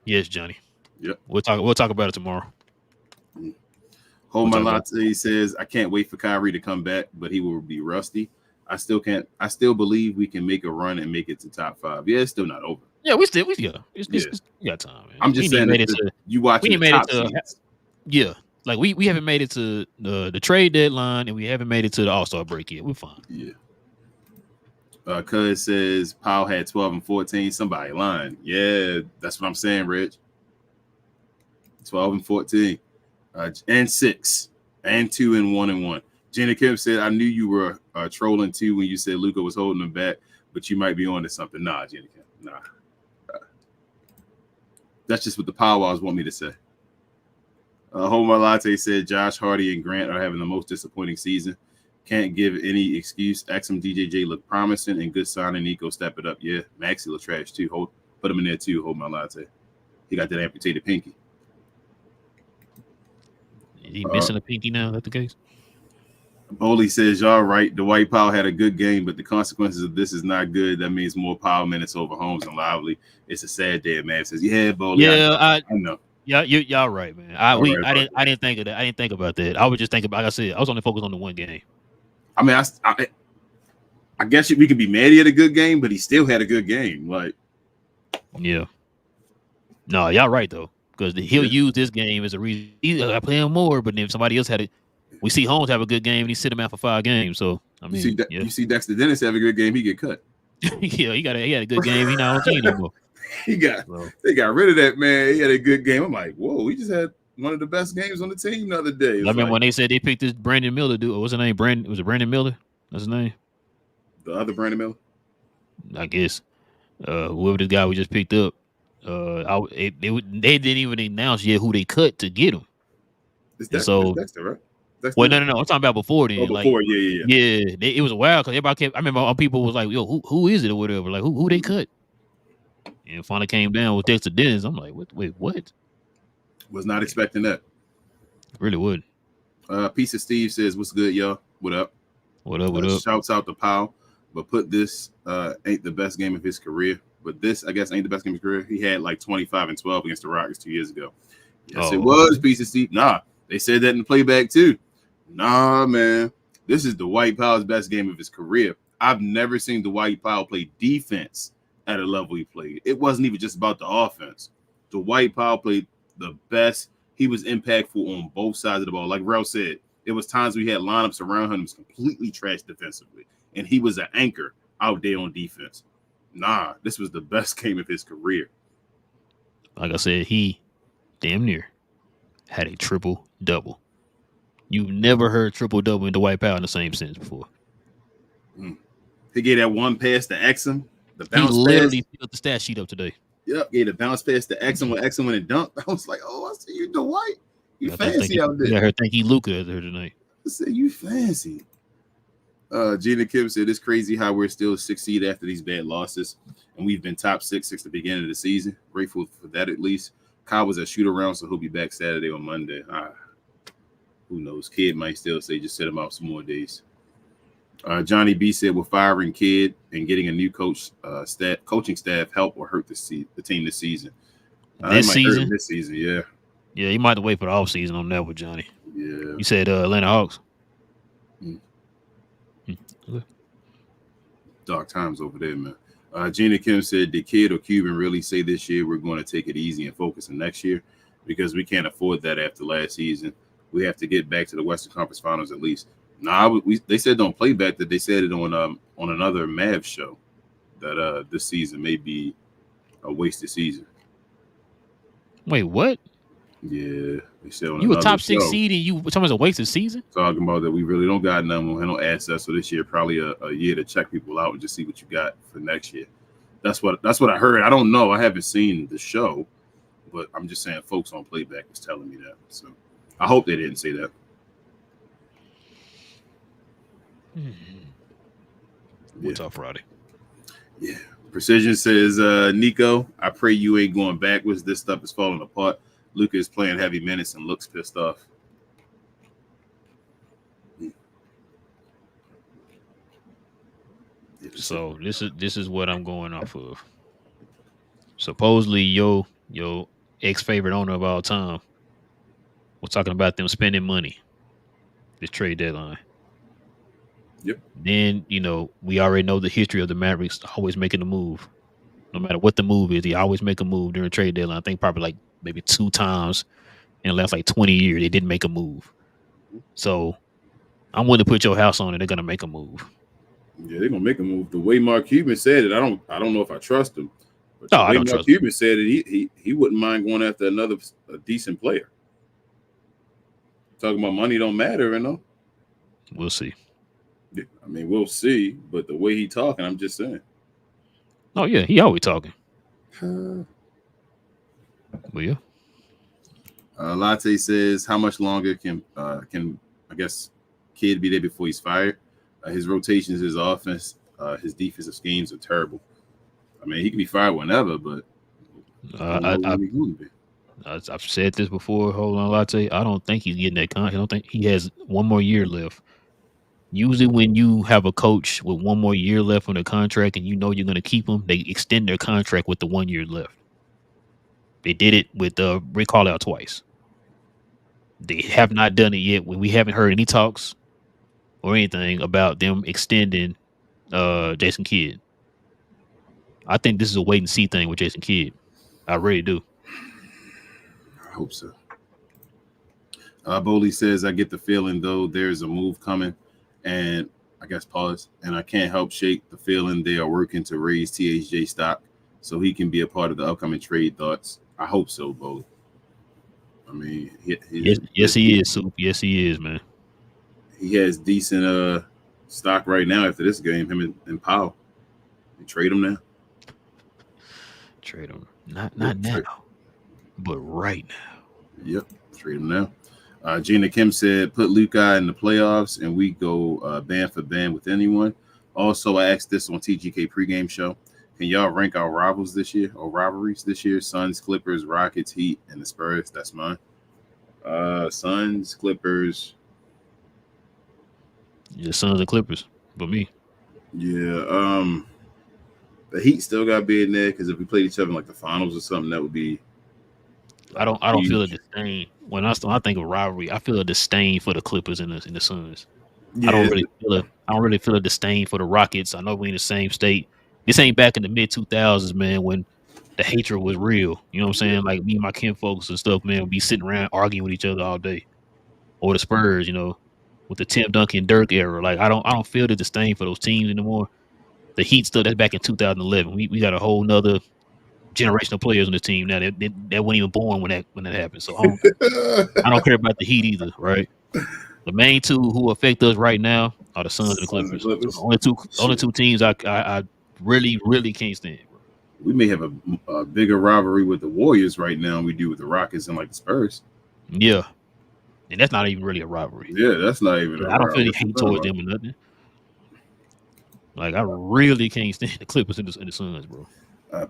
Yes, Johnny. Yep. We'll talk about it tomorrow. Hold My Latte says, I can't wait for Kyrie to come back, but he will be rusty. I still believe we can make a run and make it to top 5. Yeah, it's still not over. Yeah, we got time, man. I'm just saying you watching the top seeds. Yeah. Like we haven't made it to the trade deadline and we haven't made it to the All-Star break yet. We're fine. Yeah. Cuz says Powell had 12 and 14. Somebody lying. Yeah, that's what I'm saying, Rich. 12 and 14. And 6. And 2-1-1. Jenna Kim said, I knew you were trolling too when you said Luka was holding him back, but you might be on to something. Nah, Jenna Kim. Nah. That's just what the Powwows want me to say. Homer Latte said Josh Hardy and Grant are having the most disappointing season. Can't give any excuse. Axum DJJ looked promising and good signing. Nico step it up. Yeah, Maxie look trash too. Put him in there too. Homer Latte. He got that amputated pinky. Is he missing a pinky now? Is that the case? Bowley says, y'all right. Dwight Powell had a good game, but the consequences of this is not good. That means more Powell minutes over Holmes and Lively. It's a sad day. Man says, yeah, Bowley. Yeah, I know. Yeah, y'all right, man. I didn't think of that. I didn't think about that. I was just thinking about, like I said, I was only focused on the one game. I mean, I guess we can be mad he had a good game, but he still had a good game. Like, yeah. No, y'all right though, because he'll use this game as a reason. I play him more, but then if somebody else had it, we see Holmes have a good game and he sit him out for 5 games. So I mean, you see Dexter Dennis have a good game, he get cut. Yeah, he had a good game. He not on team anymore. They got rid of that man. He had a good game. I'm like, whoa, we just had one of the best games on the team the other day. I remember when they said they picked this Brandon Miller dude. What's his name? Was it Brandon Miller? That's his name. The other Brandon Miller. I guess whoever this guy we just picked up. They didn't even announce yet who they cut to get him. It's Dexter, right? Dexter? Well, no. I'm talking about before then. Before, yeah. It was a while because everybody kept. I remember people was like, "Yo, who is it or whatever?" Like, who they cut? And finally came down with Dexter Dennis. I'm like, wait, what? Was not expecting that. Really would. Piece of Steve says, "What's good, y'all? What up? What up? Shouts out to Powell, but put this ain't the best game of his career. But this, I guess, ain't the best game of his career. He had like 25 and 12 against the Rockets 2 years ago. Yes, it was, Piece of Steve. Nah, they said that in the playback too. Nah, man, this is Dwight Powell's best game of his career. I've never seen Dwight Powell play defense at a level he played. It wasn't even just about the offense. Dwight Powell played the best. He was impactful on both sides of the ball. Like Rel said, it was times we had lineups around him. He was completely trashed defensively, and he was an anchor out there on defense. Nah, this was the best game of his career. Like I said, he damn near had a triple-double. You've never heard triple-double in Dwight Powell in the same sentence before. He gave that one pass to Exum. He literally filled the stat sheet up today. Yep, gave the bounce pass to Exum when Exum went and dunked. I was like, oh, I see you, Dwight. You fancy out there. I heard think he Luka out there tonight. I said, you fancy. Gina Kim said, it's crazy how we're still 6th seed after these bad losses, and we've been top 6 since the beginning of the season. Grateful for that at least. Kyle was at shoot around, so he'll be back Saturday or Monday. Who knows? Kid might still say just set him out some more days. Johnny B said, we're firing Kid and getting a new coaching staff help or hurt the team this season. This season, yeah. Yeah, you might have to wait for the offseason on that with Johnny. Yeah. You said Atlanta Hawks. Okay. Dark times over there, man. Gina Kim said, did Kid or Cuban really say this year we're going to take it easy and focus on next year? Because we can't afford that after last season. We have to get back to the Western Conference Finals at least. Nah, they said don't play back that. They said it on another Mavs show that this season may be a wasted season. Wait, what? Yeah, they said on you a top show, 6 seed and you talking about a wasted season? Talking about that we really don't got nothing. We don't access. So this year probably a year to check people out and just see what you got for next year. That's what I heard. I don't know. I haven't seen the show, but I'm just saying folks on Playback was telling me that. So I hope they didn't say that. What's up, Friday? Yeah. Precision says, Nico, I pray you ain't going backwards. This stuff is falling apart. Luka is playing heavy minutes and looks pissed off. So this is what I'm going off of. Supposedly, your ex-favorite owner of all time was talking about them spending money this trade deadline. Yep. Then, we already know the history of the Mavericks always making a move. No matter what the move is, they always make a move during trade deadline. I think probably like maybe 2 times in the last like 20 years, they didn't make a move. So I'm willing to put your house on it. They're going to make a move. Yeah, they're going to make a move. The way Mark Cuban said it, I don't know if I trust him. But I don't Mark Cuban said it, he wouldn't mind going after a decent player. Talking about money don't matter, you know. We'll see. Yeah, I mean, we'll see. But the way he talking, I'm just saying. Oh yeah, he always talking. Well, yeah. Latte says, "How much longer can I guess Kid be there before he's fired? His rotations, his offense, his defensive schemes are terrible. I mean, he can be fired whenever, but I don't know I, when he's going to be. I've said this before. Hold on, Latte. I don't think he's getting that contract. I don't think he has one more year left. Usually, when you have a coach with one more year left on the contract and you know you're going to keep him, they extend their contract with the 1 year left. They did it with Rick Carlisle twice. They have not done it yet. When we haven't heard any talks or anything about them extending Jason Kidd. I think this is a wait and see thing with Jason Kidd. I really do. I hope so." Bowley says, "I get the feeling though there's a move coming, and I guess pause, and I can't help shake the feeling they are working to raise THJ stock so he can be a part of the upcoming trade thoughts. I hope so, Bowley. I mean, Yes, he is. Soup. Yes, he is, man. he has decent stock right now after this game. Him and Powell, you trade him now. Trade him. Not Yep, now, trade- but right now. Yep, trade him now." Gina Kim said, "Put Luka in the playoffs, and we go band for band with anyone." Also, I asked this on TGK pregame show. Can y'all rank our rivals this year or rivalries this year? Suns, Clippers, Rockets, Heat, and the Spurs. That's mine. Suns, Clippers. The Suns and Clippers, but me. Yeah. The Heat still got to be in there because if we played each other in like the finals or something, that would be. I don't feel a huge. disdain when I think of rivalry. I feel a disdain for the Clippers and the Suns. Yeah. I don't really feel a disdain for the Rockets. I know we in the same state. This ain't back in the mid 2000s, man, when the hatred was real. You know what I'm saying? Like me and my kin folks and stuff, man, would be sitting around arguing with each other all day. Or the Spurs, with the Tim Duncan Dirk era. Like I don't feel the disdain for those teams anymore. The Heat stuff that's back in 2011. We got a whole nother generation of players on the team now that weren't even born when that happened. So I don't care about the Heat either, right? The main two who affect us right now are the Suns and the Suns and Clippers. So Clippers. the only two teams I really, really can't stand, bro. We may have a bigger rivalry with the Warriors right now than we do with the Rockets and like the Spurs. Yeah. And that's not even really a rivalry. Yeah, that's not even. I don't feel any hate towards them or nothing. Like I really can't stand the Clippers and the Suns, bro.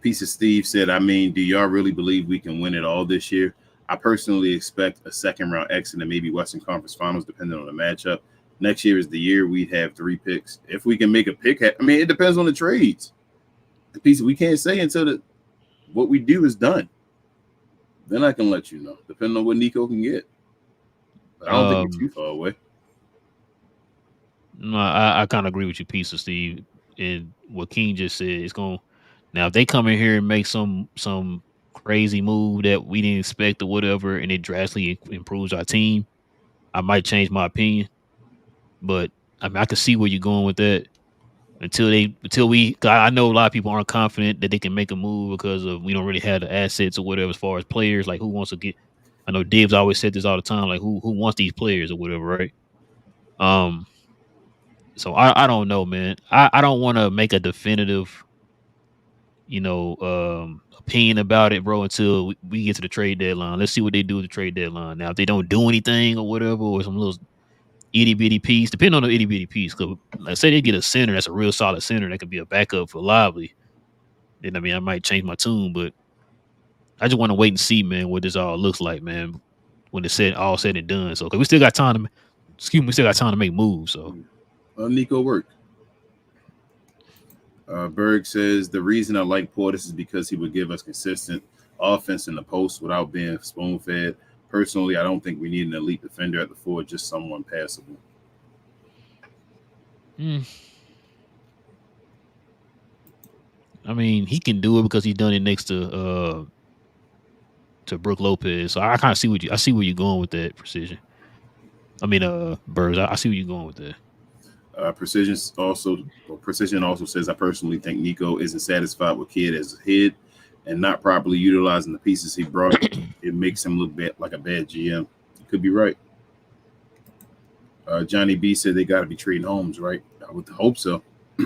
Piece of Steve said, "I mean, do y'all really believe we can win it all this year? I personally expect a second round exit and maybe Western Conference Finals, depending on the matchup. Next year is the year we'd have 3 picks. If we can make a pick, I mean, it depends on the trades. Piece we can't say until what we do is done. Then I can let you know, depending on what Nico can get. But I don't think it's too far away." No, I kind of agree with you, piece of Steve. And what King just said, it's going now if they come in here and make some crazy move that we didn't expect or whatever, and it drastically improves our team, I might change my opinion. But I mean, I can see where you're going with that. I know a lot of people aren't confident that they can make a move because of we don't really have the assets or whatever as far as players. Like who wants to get? I know Dibs always said this all the time. Like who wants these players or whatever, right? So I don't know, man. I don't want to make a definitive, opinion about it, bro, until we get to the trade deadline. Let's see what they do with the trade deadline. Now, if they don't do anything or whatever, or some little itty bitty piece, depending on the itty bitty piece. Because let's say they get a center that's a real solid center that could be a backup for Lively. Then I mean, I might change my tune, but I just want to wait and see, man, what this all looks like, man, when it's all said and done. So, because we still got time to make moves. So. Nico work. Berg says the reason I like Portis is because he would give us consistent offense in the post without being spoon fed. Personally, I don't think we need an elite defender at the 4, just someone passable. I mean, he can do it because he's done it next to Brook Lopez. So I kind of see I see where you're going with that, Precision. I mean, Bergs, I see where you're going with that. Precision also says, I personally think Nico isn't satisfied with Kid as a head and not properly utilizing the pieces he brought. It makes him look like a bad GM. You could be right. Johnny B said they got to be trading Holmes, right? I would hope so.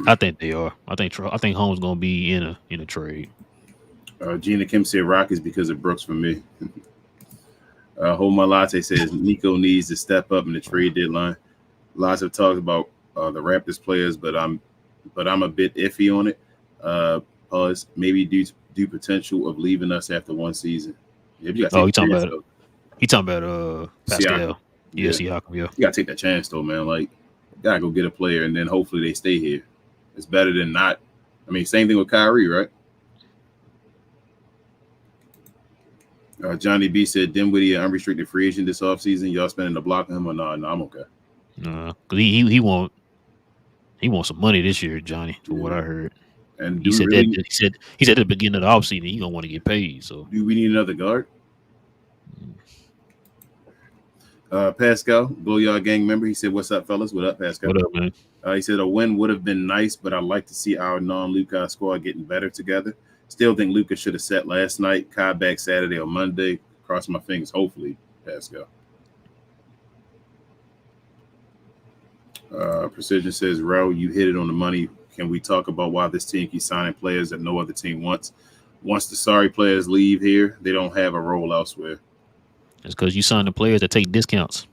I think they are. I think Holmes gonna be in a trade. Gina Kim said Rockets because of Brooks for me. Hold My Latte says Nico needs to step up in the trade deadline. Lots of talk about the Raptors players, but I'm a bit iffy on it. Pause. Maybe due potential of leaving us after one season. Yeah, you He talking about Pascal. Yeah, Siakam. Yeah, you gotta take that chance though, man. Like, you gotta go get a player, and then hopefully they stay here. It's better than not. I mean, same thing with Kyrie, right? Johnny B said Dinwiddie an unrestricted free agent this offseason. Y'all spending the block on him or no? No, I'm okay. Cause he wants some money this year, Johnny. From what I heard, and he said at the beginning of the offseason he gonna want to get paid. So do we need another guard? Pascal, Blow Y'all Gang member, he said, "What's up, fellas? What up, Pascal? What up, man?" He said a win would have been nice, but I'd like to see our non-Luka squad getting better together. Still think Luka should have sat last night. Kai back Saturday or Monday. Cross my fingers, hopefully, Pascal. Precision says, Raul, you hit it on the money. Can we talk about why this team keeps signing players that no other team wants? Once the sorry players leave here, they don't have a role elsewhere. It's because you sign the players that take discounts.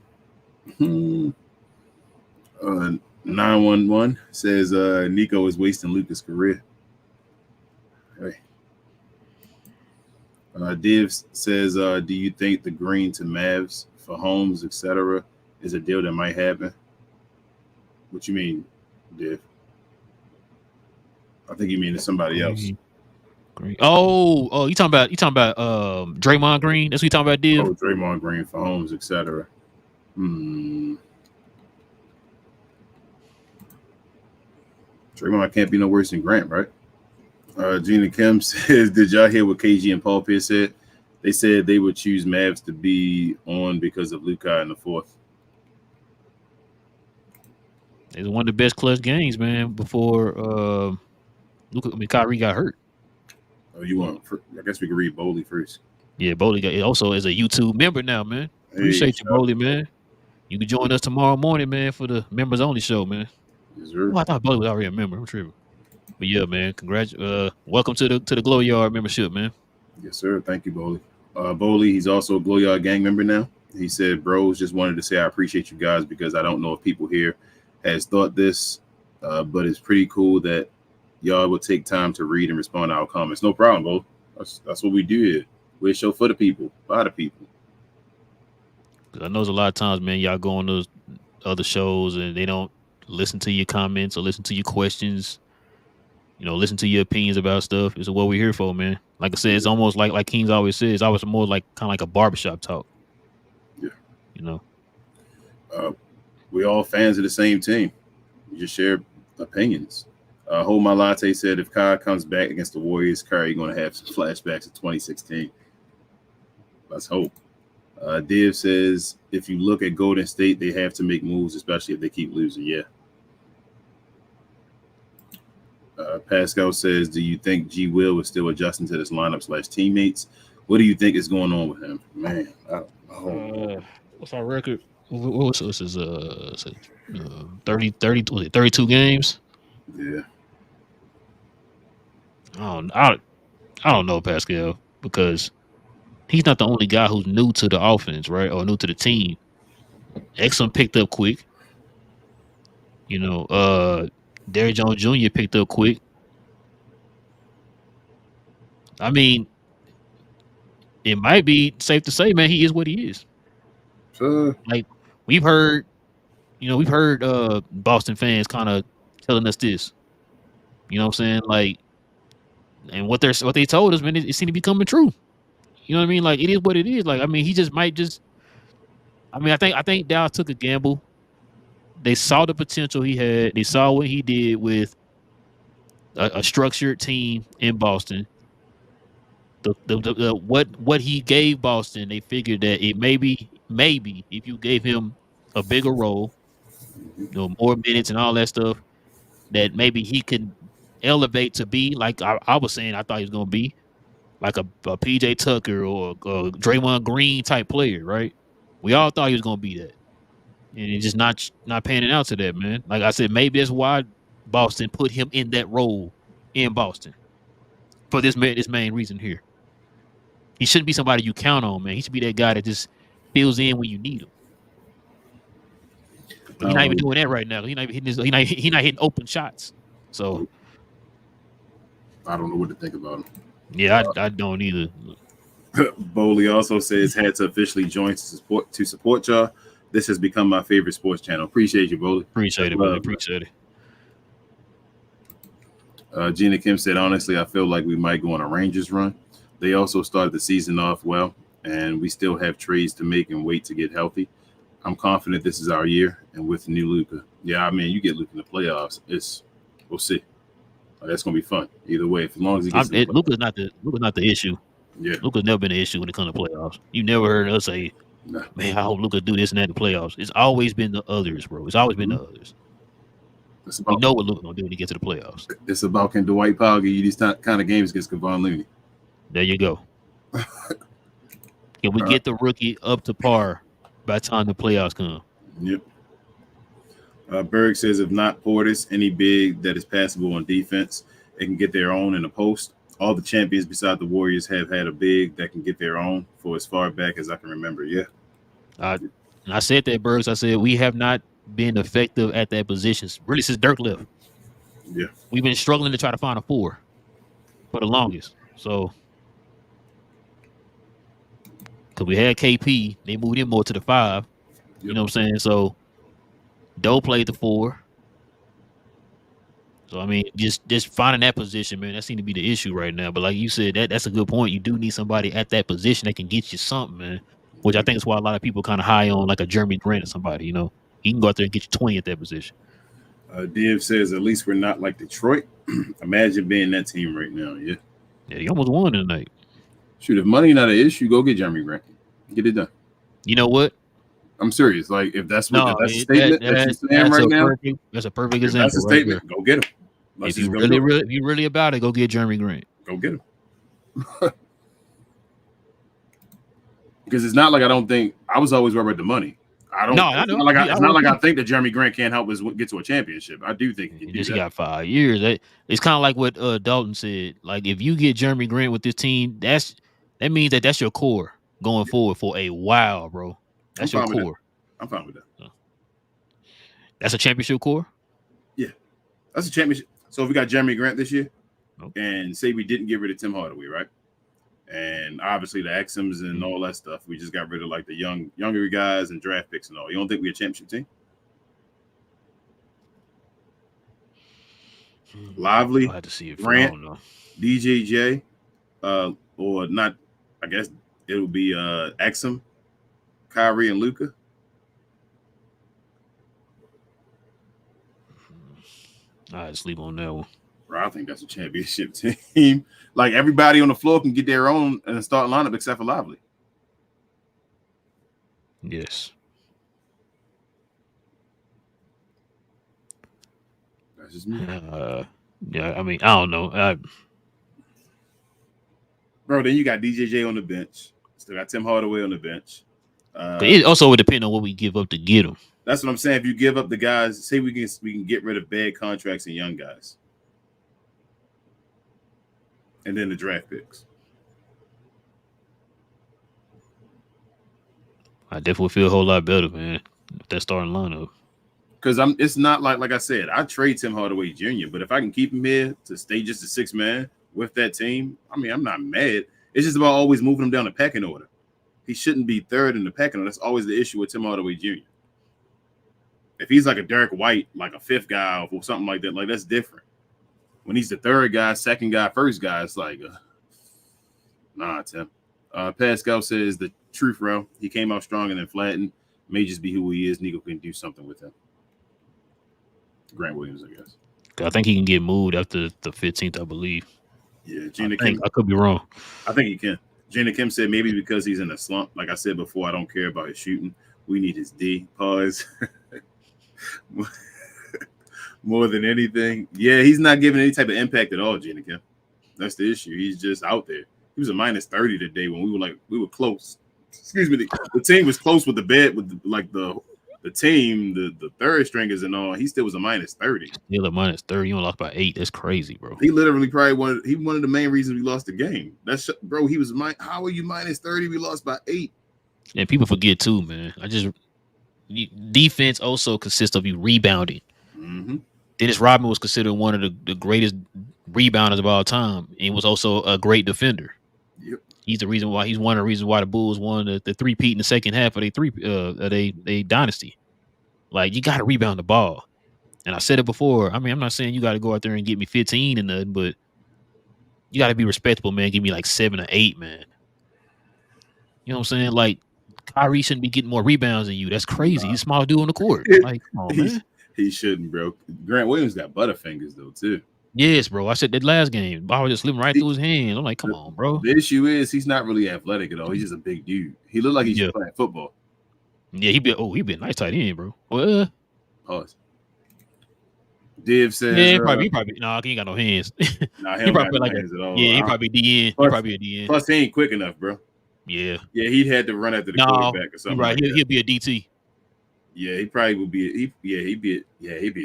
911 says Nico is wasting Luka's career. Hey. Div says, do you think the green to Mavs for Holmes, etc., is a deal that might happen? What you mean, Div? I think you mean to somebody else. Green. Oh, you talking about Draymond Green? That's what you talking about, Div? Oh, Draymond Green for Holmes, etc. Draymond can't be no worse than Grant, right? Gina Kim says, did y'all hear what KG and Paul Pierce said? They said they would choose Mavs to be on because of Luka in the fourth. It's one of the best clutch games, man, before Kyrie got hurt. Oh, you want? I guess we can read Bowley first. Yeah, Bowley also is a YouTube member now, man. Appreciate you, Bowley, man. You can join us tomorrow morning, man, for the members only show, man. Yes, sir. Oh, I thought Bowley was already a member. I'm tripping. But yeah, man, welcome to the Glow Yard membership, man. Yes, sir. Thank you, Bowley. Bowley, he's also a Glow Yard gang member now. He said, bros, just wanted to say I appreciate you guys because I don't know if people here has thought this, but it's pretty cool that y'all will take time to read and respond to our comments. No problem, Bo. That's what we do here. We're a show for the people, by the people. I know there's a lot of times, man, y'all go on those other shows and they don't listen to your comments or listen to your questions. You know, listen to your opinions about stuff. It's what we're here for, man. Like I said, it's almost like Kings always says, it's always more like kind of like a barbershop talk. Yeah. You know. We're all fans of the same team. We just share opinions. Hold My Latte said if Kai comes back against the Warriors, Curry going to have some flashbacks of 2016. Let's hope. Div says if you look at Golden State, they have to make moves, especially if they keep losing. Yeah. Pascal says, do you think G. Will is still adjusting to this lineup / teammates? What do you think is going on with him? Man, I don't know. What's our record? What's his 32 games? Yeah. I don't know, Pascal, because he's not the only guy who's new to the offense, right? Or new to the team. Exum picked up quick. You know, Derrick Jones Jr. picked up quick. I mean, it might be safe to say, man, he is what he is. Like we've heard Boston fans kind of telling us this. You know what I'm saying? Like, and what they told us, man, it seemed to be coming true. You know what I mean? Like, it is what it is. Like, I mean, I think Dallas took a gamble. They saw the potential he had. They saw what he did with a structured team in Boston. What he gave Boston, they figured that it maybe if you gave him a bigger role, you know, more minutes and all that stuff, that maybe he could elevate to be like I was saying. I thought he was going to be like a PJ Tucker or a Draymond Green type player, right? We all thought he was going to be that. and it's just not panning out to that, man. Like I said, maybe that's why Boston put him in that role in Boston for this main reason here. He shouldn't be somebody you count on, man. He should be that guy that just fills in when you need him. But he's not even doing that right now. He's not even hitting he not hitting open shots. So I don't know what to think about him. yeah, I don't either. Bowley also says had to officially join to support y'all. This has become my favorite sports channel. Appreciate you, Bowley. Appreciate it, brother. Appreciate it. Gina Kim said, honestly, I feel like we might go on a Rangers run. They also started the season off well, and we still have trades to make and wait to get healthy. I'm confident this is our year, and with new Luka. Yeah, I mean, you get Luka in the playoffs, we'll see. That's gonna be fun either way. As long as he gets Luka's not the issue. Yeah, Luka's never been an issue when it comes to playoffs. You never heard us say, nah. "Man, I hope Luka do this and that in the playoffs." It's always been the others, bro. It's always been the others. We know what Luka gonna do when he gets to the playoffs. It's about can Dwight Powell give you these kind of games against Kevon Looney? There you go. Can we get the rookie up to par by the time the playoffs come? Yep. Berg says, if not Portis, any big that is passable on defense, they can get their own in the post. All the champions beside the Warriors have had a big that can get their own for as far back as I can remember. Yeah. I said that, Bergs. I said we have not been effective at that position really since Dirk left. Yeah. We've been struggling to try to find a 4 for the longest. So, because we had KP, they moved him more to the 5. Yep. You know what I'm saying? So, Doe played the 4. So, I mean, just finding that position, man, that seems to be the issue right now. But like you said, that's a good point. You do need somebody at that position that can get you something, man, which I think is why a lot of people kind of high on like a Jeremy Grant or somebody, you know. He can go out there and get you 20 at that position. Div says, at least we're not like Detroit. Imagine being that team right now. Yeah. Yeah, he almost won tonight. Shoot, if money not an issue, go get Jeremy Grant. Get it done. You know what? I'm serious. Like, if that's what that's a statement that you're saying right now, that's a perfect example. That's a statement. Go get him. If you really about it, go get Jeremy Grant. Go get him. Because it's not like I don't think I was always worried about the money. I don't. No, I know. It's not like I think that Jeremy Grant can't help us get to a championship. I do think he got 5 years. It's kind of like what Dalton said. Like if you get Jeremy Grant with this team, that means that's your core going forward for a while, bro. That's your core. I'm fine with that. That's a championship core. Yeah, that's a championship. So if we got Jeremy Grant this year, and say we didn't get rid of Tim Hardaway, right? And obviously the Exums and all that stuff. We just got rid of like the younger guys and draft picks and all. You don't think we're a championship team? Lively, I'll have to see if Grant, DJJ, or not. I guess it would be Exum, Kyrie, and Luka. I sleep on that one. Bro, I think that's a championship team. Like everybody on the floor can get their own and start lineup except for Lively. Yes. That's just me. Yeah, I mean, I don't know. Bro, then you got DJJ on the bench. Still got Tim Hardaway on the bench. It also would depend on what we give up to get them. That's what I'm saying. If you give up the guys, say we can get rid of bad contracts and young guys. And then the draft picks. I definitely feel a whole lot better, man, with that starting lineup. Because it's not like I said, I trade Tim Hardaway Jr., but if I can keep him here to stay just a 6-man with that team, I mean, I'm not mad. It's just about always moving him down the pecking order. He shouldn't be third in the pecking order. That's always the issue with Tim Hardaway Jr. If he's like a Derek White, like a 5th guy or something like that, like that's different. When he's the 3rd guy, 2nd guy, 1st guy, it's like, nah, Tim. Pascal says the truth, bro. He came out strong and then flattened. May just be who he is. Nico can do something with him. Grant Williams, I guess. I think he can get moved after the 15th, I believe. Yeah, I could be wrong. I think he can. Gina Kim said maybe because he's in a slump. Like I said before, I don't care about his shooting. We need his D. Pause. More than anything. Yeah, he's not giving any type of impact at all, Gina Kim. That's the issue. He's just out there. He was a -30 today when we were close. Excuse me. The team was close with the bed with the the team, the third stringers and all, he still was a minus 30. Still a minus 30. You only lost by 8. That's crazy, bro. He literally probably one of the main reasons we lost the game. That's bro. He was how are you minus 30? We lost by 8. And people forget too, man. Defense also consists of you rebounding. Mm-hmm. Dennis Rodman was considered one of the greatest rebounders of all time, and was also a great defender. Yep. He's one of the reasons why the Bulls won the three-peat in the second half of they dynasty. Like, you got to rebound the ball. And I said it before. I mean, I'm not saying you got to go out there and get me 15 and nothing, but you got to be respectable, man. Give me like 7 or 8, man. You know what I'm saying? Like, Kyrie shouldn't be getting more rebounds than you. That's crazy. He's a small dude on the court. Like, come on, man. He shouldn't, bro. Grant Williams got butterfingers though too. Yes, bro. I said that last game. Ball was just slipping right through his hands. I'm like, come on, bro. The issue is he's not really athletic at all. He's just a big dude. He looked like he's just playing football. Yeah, he be a nice tight end, bro. Well, pause. Div says, yeah, he probably no, he ain't got no hands. Nah, he probably like hands at all. Yeah, he probably DN. He probably a DN. Plus, he ain't quick enough, bro. Yeah, he'd had to run after the quarterback or something. Right, like he'll be a DT. Yeah, he probably would be. He'd be a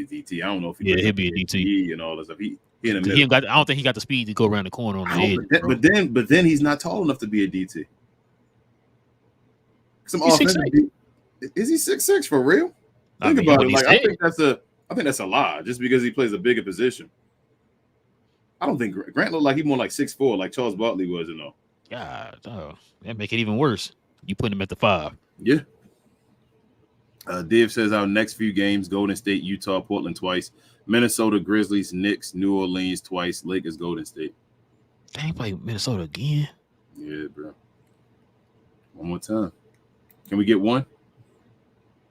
DT. I don't know if he'll be a DT and all that stuff. He in the middle. I don't think he got the speed to go around the corner on the edge. But then he's not tall enough to be a DT. He's 6'6". Is he 6'6" for real? Think about it. Like, I think that's a lie. Just because he plays a bigger position. I don't think Grant looked like he more like 6'4", like Charles Barkley was, and all. God, that make it even worse. You put him at the 5. Yeah. Div says our next few games: Golden State, Utah, Portland twice, Minnesota, Grizzlies, Knicks, New Orleans twice, Lakers, Golden State. They ain't play Minnesota again. Yeah, bro. One more time. Can we get one?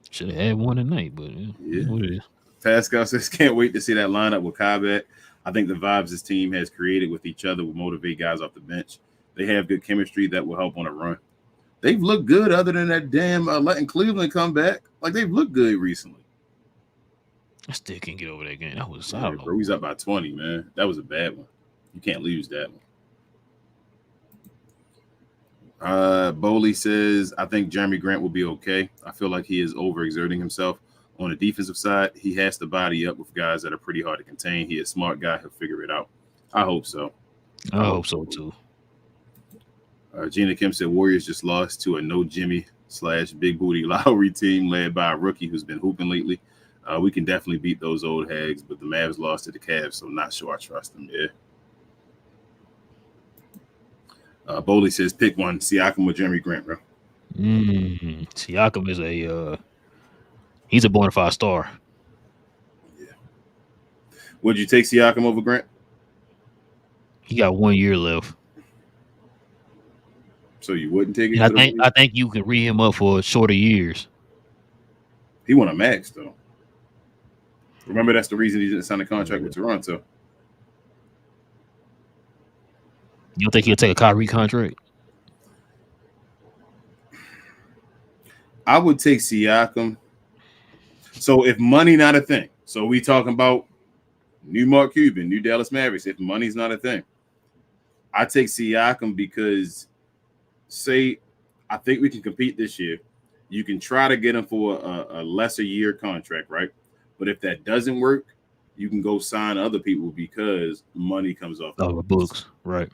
Should have had one tonight, but yeah. What it is. Pascal says, can't wait to see that lineup with Kai back. I think the vibes this team has created with each other will motivate guys off the bench. They have good chemistry that will help on a run. They've looked good other than that damn letting Cleveland come back. Like, they've looked good recently. I still can't get over that game. That was bro, he's up by 20, man. That was a bad one. You can't lose that one. Bowley says, I think Jeremy Grant will be okay. I feel like he is overexerting himself. On the defensive side, he has to body up with guys that are pretty hard to contain. He's a smart guy. He'll figure it out. I hope so. I hope so, too. Gina Kim said, Warriors just lost to a no Jimmy / Big Booty Lowry team led by a rookie who's been hooping lately. We can definitely beat those old hags, but the Mavs lost to the Cavs, so not sure I trust them. Yeah. Bowley says, pick one, Siakam or Jeremy Grant, bro. Siakam is he's a bona fide star. Yeah. Would you take Siakam over Grant? He got 1 year left. So you wouldn't take it? I think you can read him up for shorter years. He won a max, though. Remember, that's the reason he didn't sign a contract with Toronto. You don't think he'll take a Kyrie contract? I would take Siakam. So if money not a thing, so we talking about new Mark Cuban, new Dallas Mavericks. If money's not a thing, I take Siakam because, say, I think we can compete this year. You can try to get him for a lesser year contract, right? But if that doesn't work, you can go sign other people because money comes off the books, right?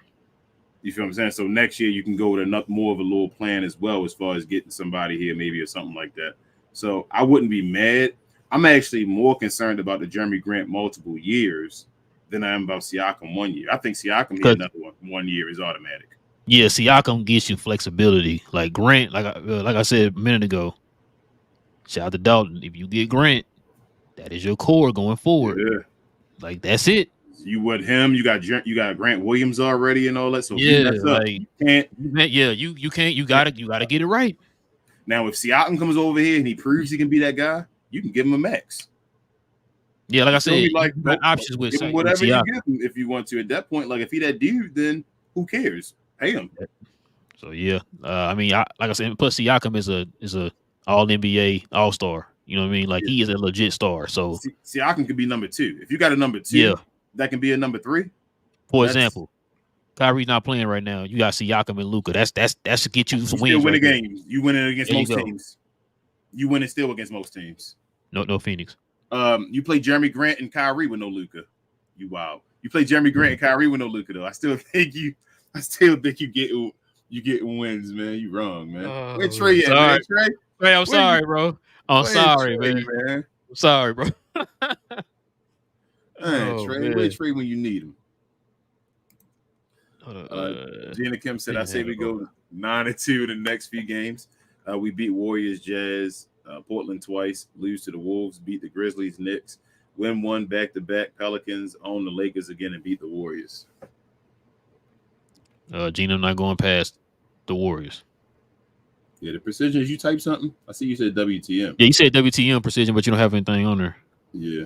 You feel what I'm saying? So next year you can go with more of a little plan as well, as far as getting somebody here, maybe, or something like that. So I wouldn't be mad. I'm actually more concerned about the Jeremy Grant multiple years than I am about Siakam 1 year. I think Siakam here another 1 year is automatic. Yeah, Siakam gives you flexibility. Like Grant, like I said a minute ago, shout out to Dalton. If you get Grant, that is your core going forward. Yeah. Like, that's it. You with him, you got Grant Williams already and all that. So yeah, you can't. Yeah, you can't. You gotta get it right. Now, if Siakam comes over here and he proves he can be that guy, you can give him a max. Yeah, like I said, like options with give him whatever you give him if you want to. At that point, like if he that dude, then who cares? Pay him. So yeah, I mean, like I said, plus Siakam is a All NBA All Star. You know what I mean? Like he is a legit star. So Siakam could be number 2. If you got a number 2, that can be a number 3. For example, Kyrie's not playing right now. You got Siakam and Luka. That's to get you some wins. You win a game. You win it against most teams. You win and still against most teams. No Phoenix. You play Jeremy Grant and Kyrie with no Luka. You wild. You play Jeremy Grant and Kyrie with no Luka though. I still think you get wins, man. You wrong, man. Where Trey at, man? Trey? Hey, I'm sorry, bro. I'm sorry, Trey, man. I'm sorry, bro. Trey, where's Trey when you need him? Gina Kim said, I say we go 9-2 the next few games. We beat Warriors, Jazz, Portland twice, lose to the Wolves, beat the Grizzlies, Knicks, win one back-to-back, Pelicans, own the Lakers again, and beat the Warriors. Gina not going past the Warriors. Yeah, the precision is you type something? I see you said WTM. Yeah, you said WTM precision, but you don't have anything on there. Yeah.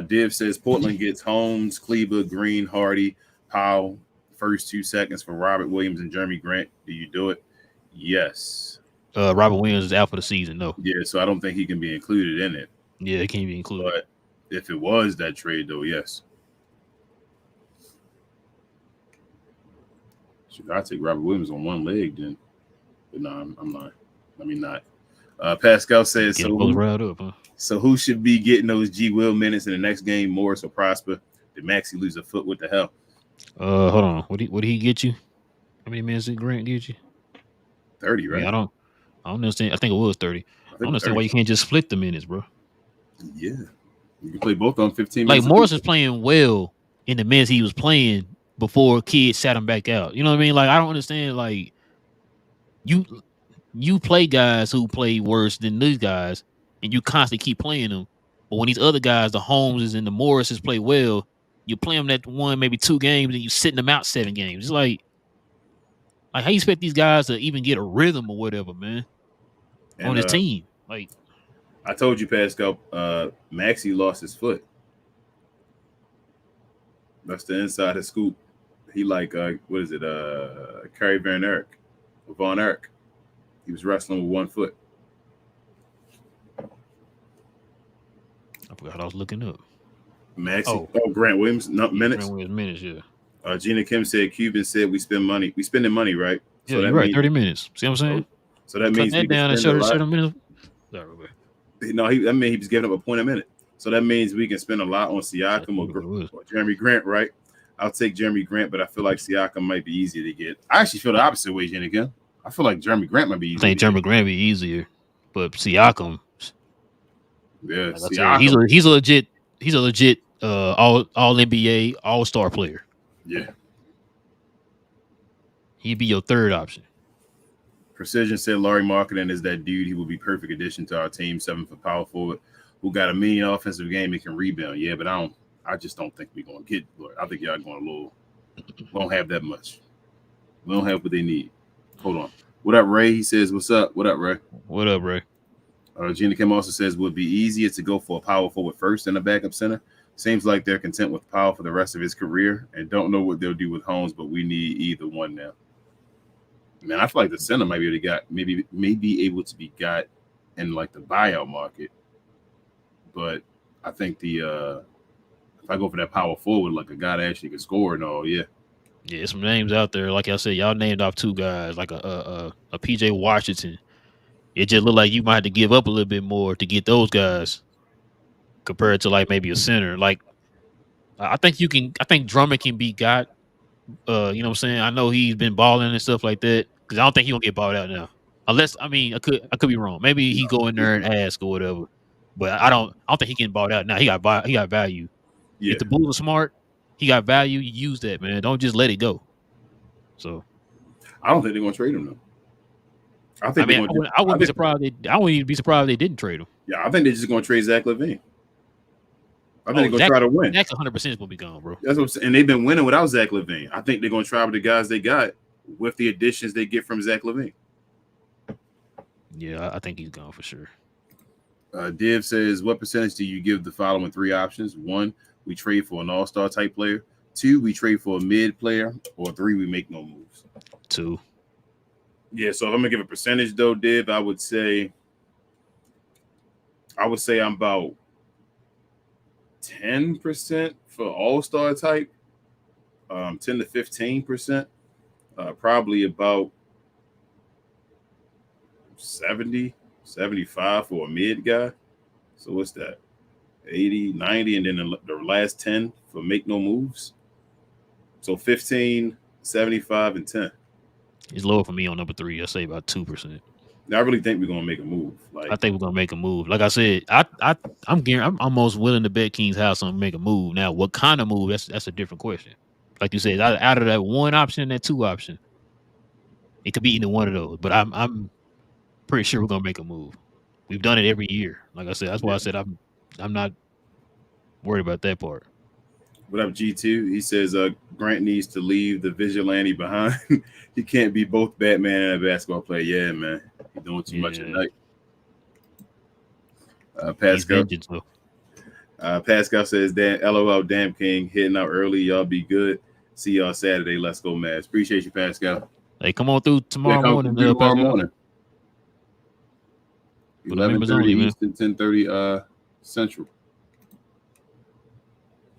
Div says Portland gets Holmes, Kleber, Green, Hardy, Powell, first 2 seconds for Robert Williams and Jeremy Grant. Do you do it? Yes. Robert Williams is out for the season, though. Yeah, so I don't think he can be included in it. Yeah, it can't be included. But if it was that trade, though, yes. Should I take Robert Williams on one leg then? But no, I'm not. Let me not. Pascal says so who should be getting those G Will minutes in the next game, Morris or Prosper? Did Maxey lose a foot? What the hell? Hold on. What did he get you? How many minutes did Grant get you? 30, right? Yeah, I don't understand. I think it was 30. I don't understand 30. why you can't just split the minutes, bro. Yeah. You can play both on 15 like minutes. Like Morris was playing well in the minutes he was playing before kids sat him back out. You know what I mean? Like, I don't understand. Like, you play guys who play worse than these guys, and you constantly keep playing them. But when these other guys, the Holmeses and the Morrises, play well, you play them that one, maybe 2 games, and you sitting them out 7 games. It's like how you expect these guys to even get a rhythm or whatever, man, on his team? Like, I told you, Pascal, Maxey lost his foot. That's the inside scoop. He what is it? Kerry Van Erck. He was wrestling with 1 foot. I forgot I was looking up. Maxey. Grant Williams. Not minutes. Grant Williams minutes, yeah. Gina Kim said Cuban said we spend money. We spending money, right? Yeah, so you're right. 30 minutes. See what I'm saying? So that means that down and show the minutes. No, he was giving up a point a minute. So that means we can spend a lot on Siakam or Jeremy Grant, right? I'll take Jeremy Grant, but I feel like Siakam might be easier to get. I actually feel the opposite way, Gina Kim. I feel like Jeremy Grant might be easier. I think Jeremy Grant be easier, but Siakam. Yeah, like Siakam. He's a legit all NBA all-star player. Yeah. He'd be your third option. Precision said Larry Marketing is that dude. He will be perfect addition to our team. 7 for power forward, who got a mean offensive game and can rebound. Yeah, but I just don't think we're gonna get. I think y'all going a little. We don't have that much. We don't have what they need. Hold on. What up, Ray? He says, "What's up? What up, Ray?" What up, Ray? Gina Kim also says, "Would be easier to go for a power forward first than a backup center. Seems like they're content with Powell for the rest of his career and don't know what they'll do with Holmes, but we need either one now." Man, I feel like the center might be able to be able to be got in like the buyout market, but I think if I go for that power forward, like a guy that actually can score and all, yeah, some names out there. Like I said, y'all named off 2 guys, like a PJ Washington. It just looked like you might have to give up a little bit more to get those guys compared to like maybe a center. Like I think Drummond can be got. You know what I'm saying? I know he's been balling and stuff like that because I don't think he's gonna get balled out now. Unless I could be wrong. Maybe he go in there and ask or whatever. But I don't think he can balled out now. He got value. Yeah. If the Bulls are smart, he got value. You use that, man. Don't just let it go. So I don't think they're gonna trade him though. I wouldn't be surprised. I wouldn't even be surprised if they didn't trade him. Yeah, I think they're just gonna trade Zach LaVine. I think they're gonna try to win. Zach's 100% will be gone, bro. That's what I'm saying. And they've been winning without Zach LaVine. I think they're gonna try with the guys they got with the additions they get from Zach LaVine. Yeah, I think he's gone for sure. Div says, what percentage do you give the following 3 options? 1, we trade for an all-star type player. 2, we trade for a mid player. Or 3, we make no moves. 2. Yeah, so if I'm gonna give a percentage though, Div, I would say I'm about 10% for all-star type, 10 to 15%, probably about 70 75 for a mid guy. So what's that? 80, 90, and then the last 10 for make no moves. So 15, 75, and 10. It's lower for me on number 3. I say about 2%. I really think we're gonna make a move. Like, I think we're gonna make a move. Like I said, I'm almost willing to bet King's House on make a move. Now, what kind of move? That's a different question. Like you said, out of that one option and that 2 option, it could be either one of those. But I'm pretty sure we're gonna make a move. We've done it every year. Like I said, that's why I said I'm not worried about that part. What up, G2? He says Grant needs to leave the vigilante behind. He can't be both Batman and a basketball player. Yeah, man. He's doing too much at night. Pascal. Pascal says, LOL, damn King, hitting out early. Y'all be good. See y'all Saturday. Let's go, Mavs. Appreciate you, Pascal. Hey, come on through tomorrow morning. Tomorrow morning. 11:30 Eastern, 10:30 Central.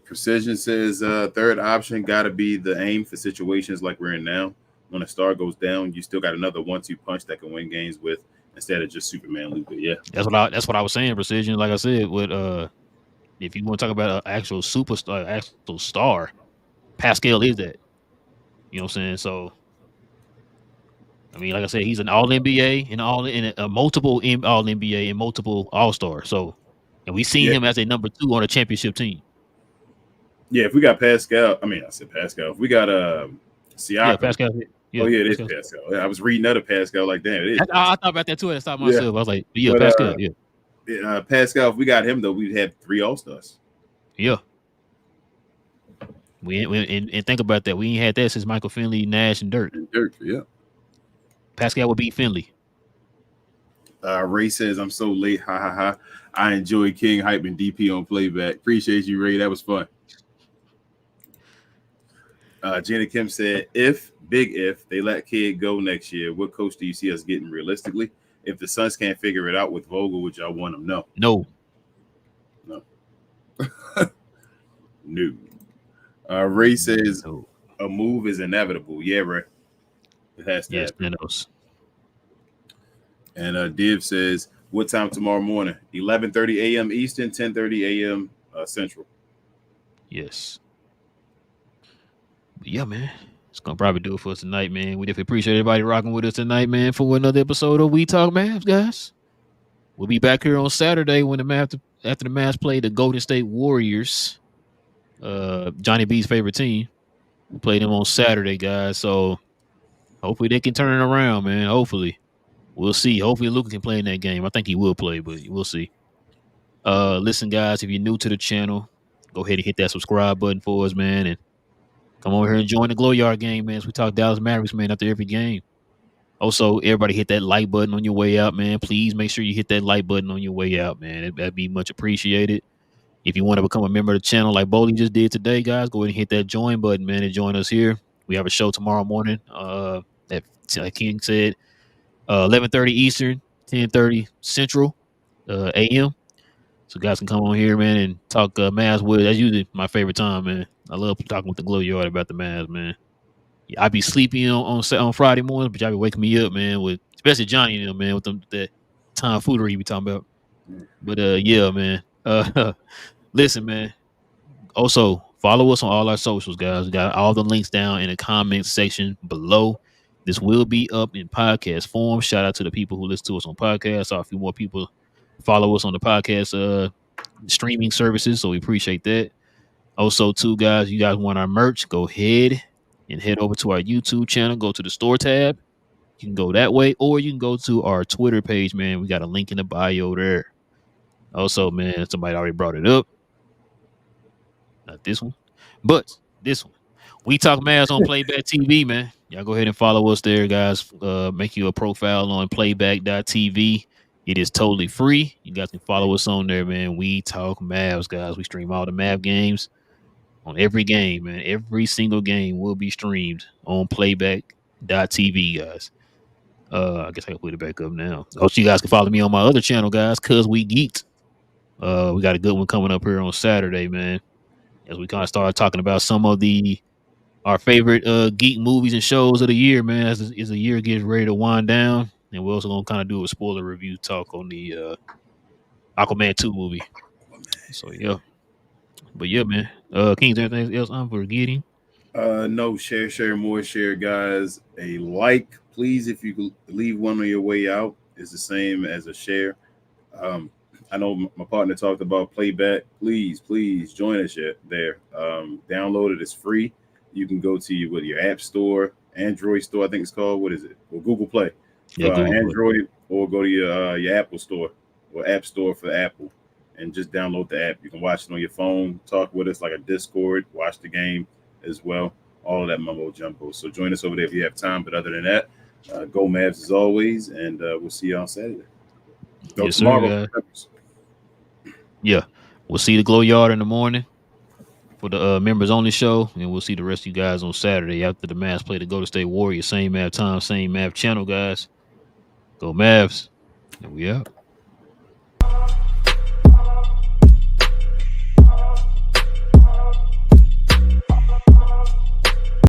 Precision says third option got to be the aim for situations like we're in now. When a star goes down, you still got another 1-2 punch that can win games with instead of just Superman Luka. Yeah, that's what I was saying. Precision, like I said, with if you want to talk about an actual superstar, actual star, Pascal is that. You know what I'm saying? So, I mean, like I said, he's an All NBA and multiple All NBA and multiple All Star. So, and we've seen him as a number 2 on a championship team. Yeah, if we got Pascal, I said Pascal. If we got Siakam. Yeah, Pascal. Yeah, it is Pascal. I was reading other Pascal like, damn, it is. I thought about that too. I stopped myself. I was like, Pascal. Pascal, if we got him, though, we'd have 3 All-Stars. Yeah. And think about that. We ain't had that since Michael Finley, Nash, and Dirk. Yeah. Pascal would beat Finley. Ray says, I'm so late. Ha, ha, ha. I enjoy King hype and DP on playback. Appreciate you, Ray. That was fun. Jenna Kim said, if they let Kidd go next year, what coach do you see us getting realistically? If the Suns can't figure it out with Vogel, would y'all want him? No. No. Ray says, a move is inevitable. Yeah, Ray. It has to happen. And Div says, what time tomorrow morning? 11:30 a.m. Eastern, 10:30 a.m. Central. Yes. But yeah, man. It's going to probably do it for us tonight, man. We definitely appreciate everybody rocking with us tonight, man, for another episode of We Talk Mavs, guys. We'll be back here on Saturday when after the Mavs play the Golden State Warriors, Johnny B's favorite team. We play them on Saturday, guys. So hopefully they can turn it around, man. Hopefully. We'll see. Hopefully Luka can play in that game. I think he will play, but we'll see. Listen, guys, if you're new to the channel, go ahead and hit that subscribe button for us, man, and come over here and join the Glow Yard game, man. As we talk Dallas Mavericks, man, after every game. Also, everybody hit that like button on your way out, man. Please make sure you hit that like button on your way out, man. That'd be much appreciated. If you want to become a member of the channel like Bowling just did today, guys, go ahead and hit that join button, man, and join us here. We have a show tomorrow morning, like King said, 11:30 Eastern, 10:30 Central, a.m. So guys can come on here, man, and talk Mavs with. That's usually my favorite time, man. I love talking with the Glow Yard about the Mavs, man. Yeah, I be sleepy on Friday mornings, but y'all be waking me up, man, with especially Johnny and them, man, with them that tomfoolery you be talking about. But yeah, man. Listen, man. Also, follow us on all our socials, guys. We got all the links down in the comments section below. This will be up in podcast form. Shout out to the people who listen to us on podcasts. Saw a few more people follow us on the podcast streaming services, so we appreciate that. Also, too, guys, you guys want our merch, go ahead and head over to our YouTube channel. Go to the store tab. You can go that way, or you can go to our Twitter page, man. We got a link in the bio there. Also, man, somebody already brought it up. Not this one, but this one. We Talk Mavs on Playback TV, man. Y'all go ahead and follow us there, guys. Make you a profile on Playback.tv. It is totally free. You guys can follow us on there, man. We Talk Mavs, guys. We stream all the Mav games on every game, man. Every single game will be streamed on Playback.tv, guys. I guess I can put it back up now. Also, you guys can follow me on my other channel, guys, Cause We Geeked. We got a good one coming up here on Saturday, man. As we kind of start talking about some of our favorite geek movies and shows of the year, man. As the year gets ready to wind down, And we're also gonna kind of do a spoiler review talk on the Aquaman 2 movie. So yeah. But yeah, man. Kings, anything else I'm forgetting? No, share more, share, guys. A like, please, if you could leave one on your way out, is the same as a share. I know my partner talked about Playback. Please join us there. Download it. It's free. You can go to your App Store, Android Store, I think it's called. What is it? Or Google Play Yeah, for Google Play. Android, or go to your Apple Store or App Store for Apple, and just download the app. You can watch it on your phone. Talk with us like a Discord. Watch the game as well. All of that mumbo jumbo. So join us over there if you have time. But other than that, go Mavs as always, and we'll see you on Saturday. Yes, Tomorrow. sir, guys. Yeah, we'll see the Glow Yard in the morning for the members only show, and we'll see the rest of you guys on Saturday after the Mavs play the Golden State Warriors. Same Mav time, same Mav channel, guys. Go Mavs, and we out.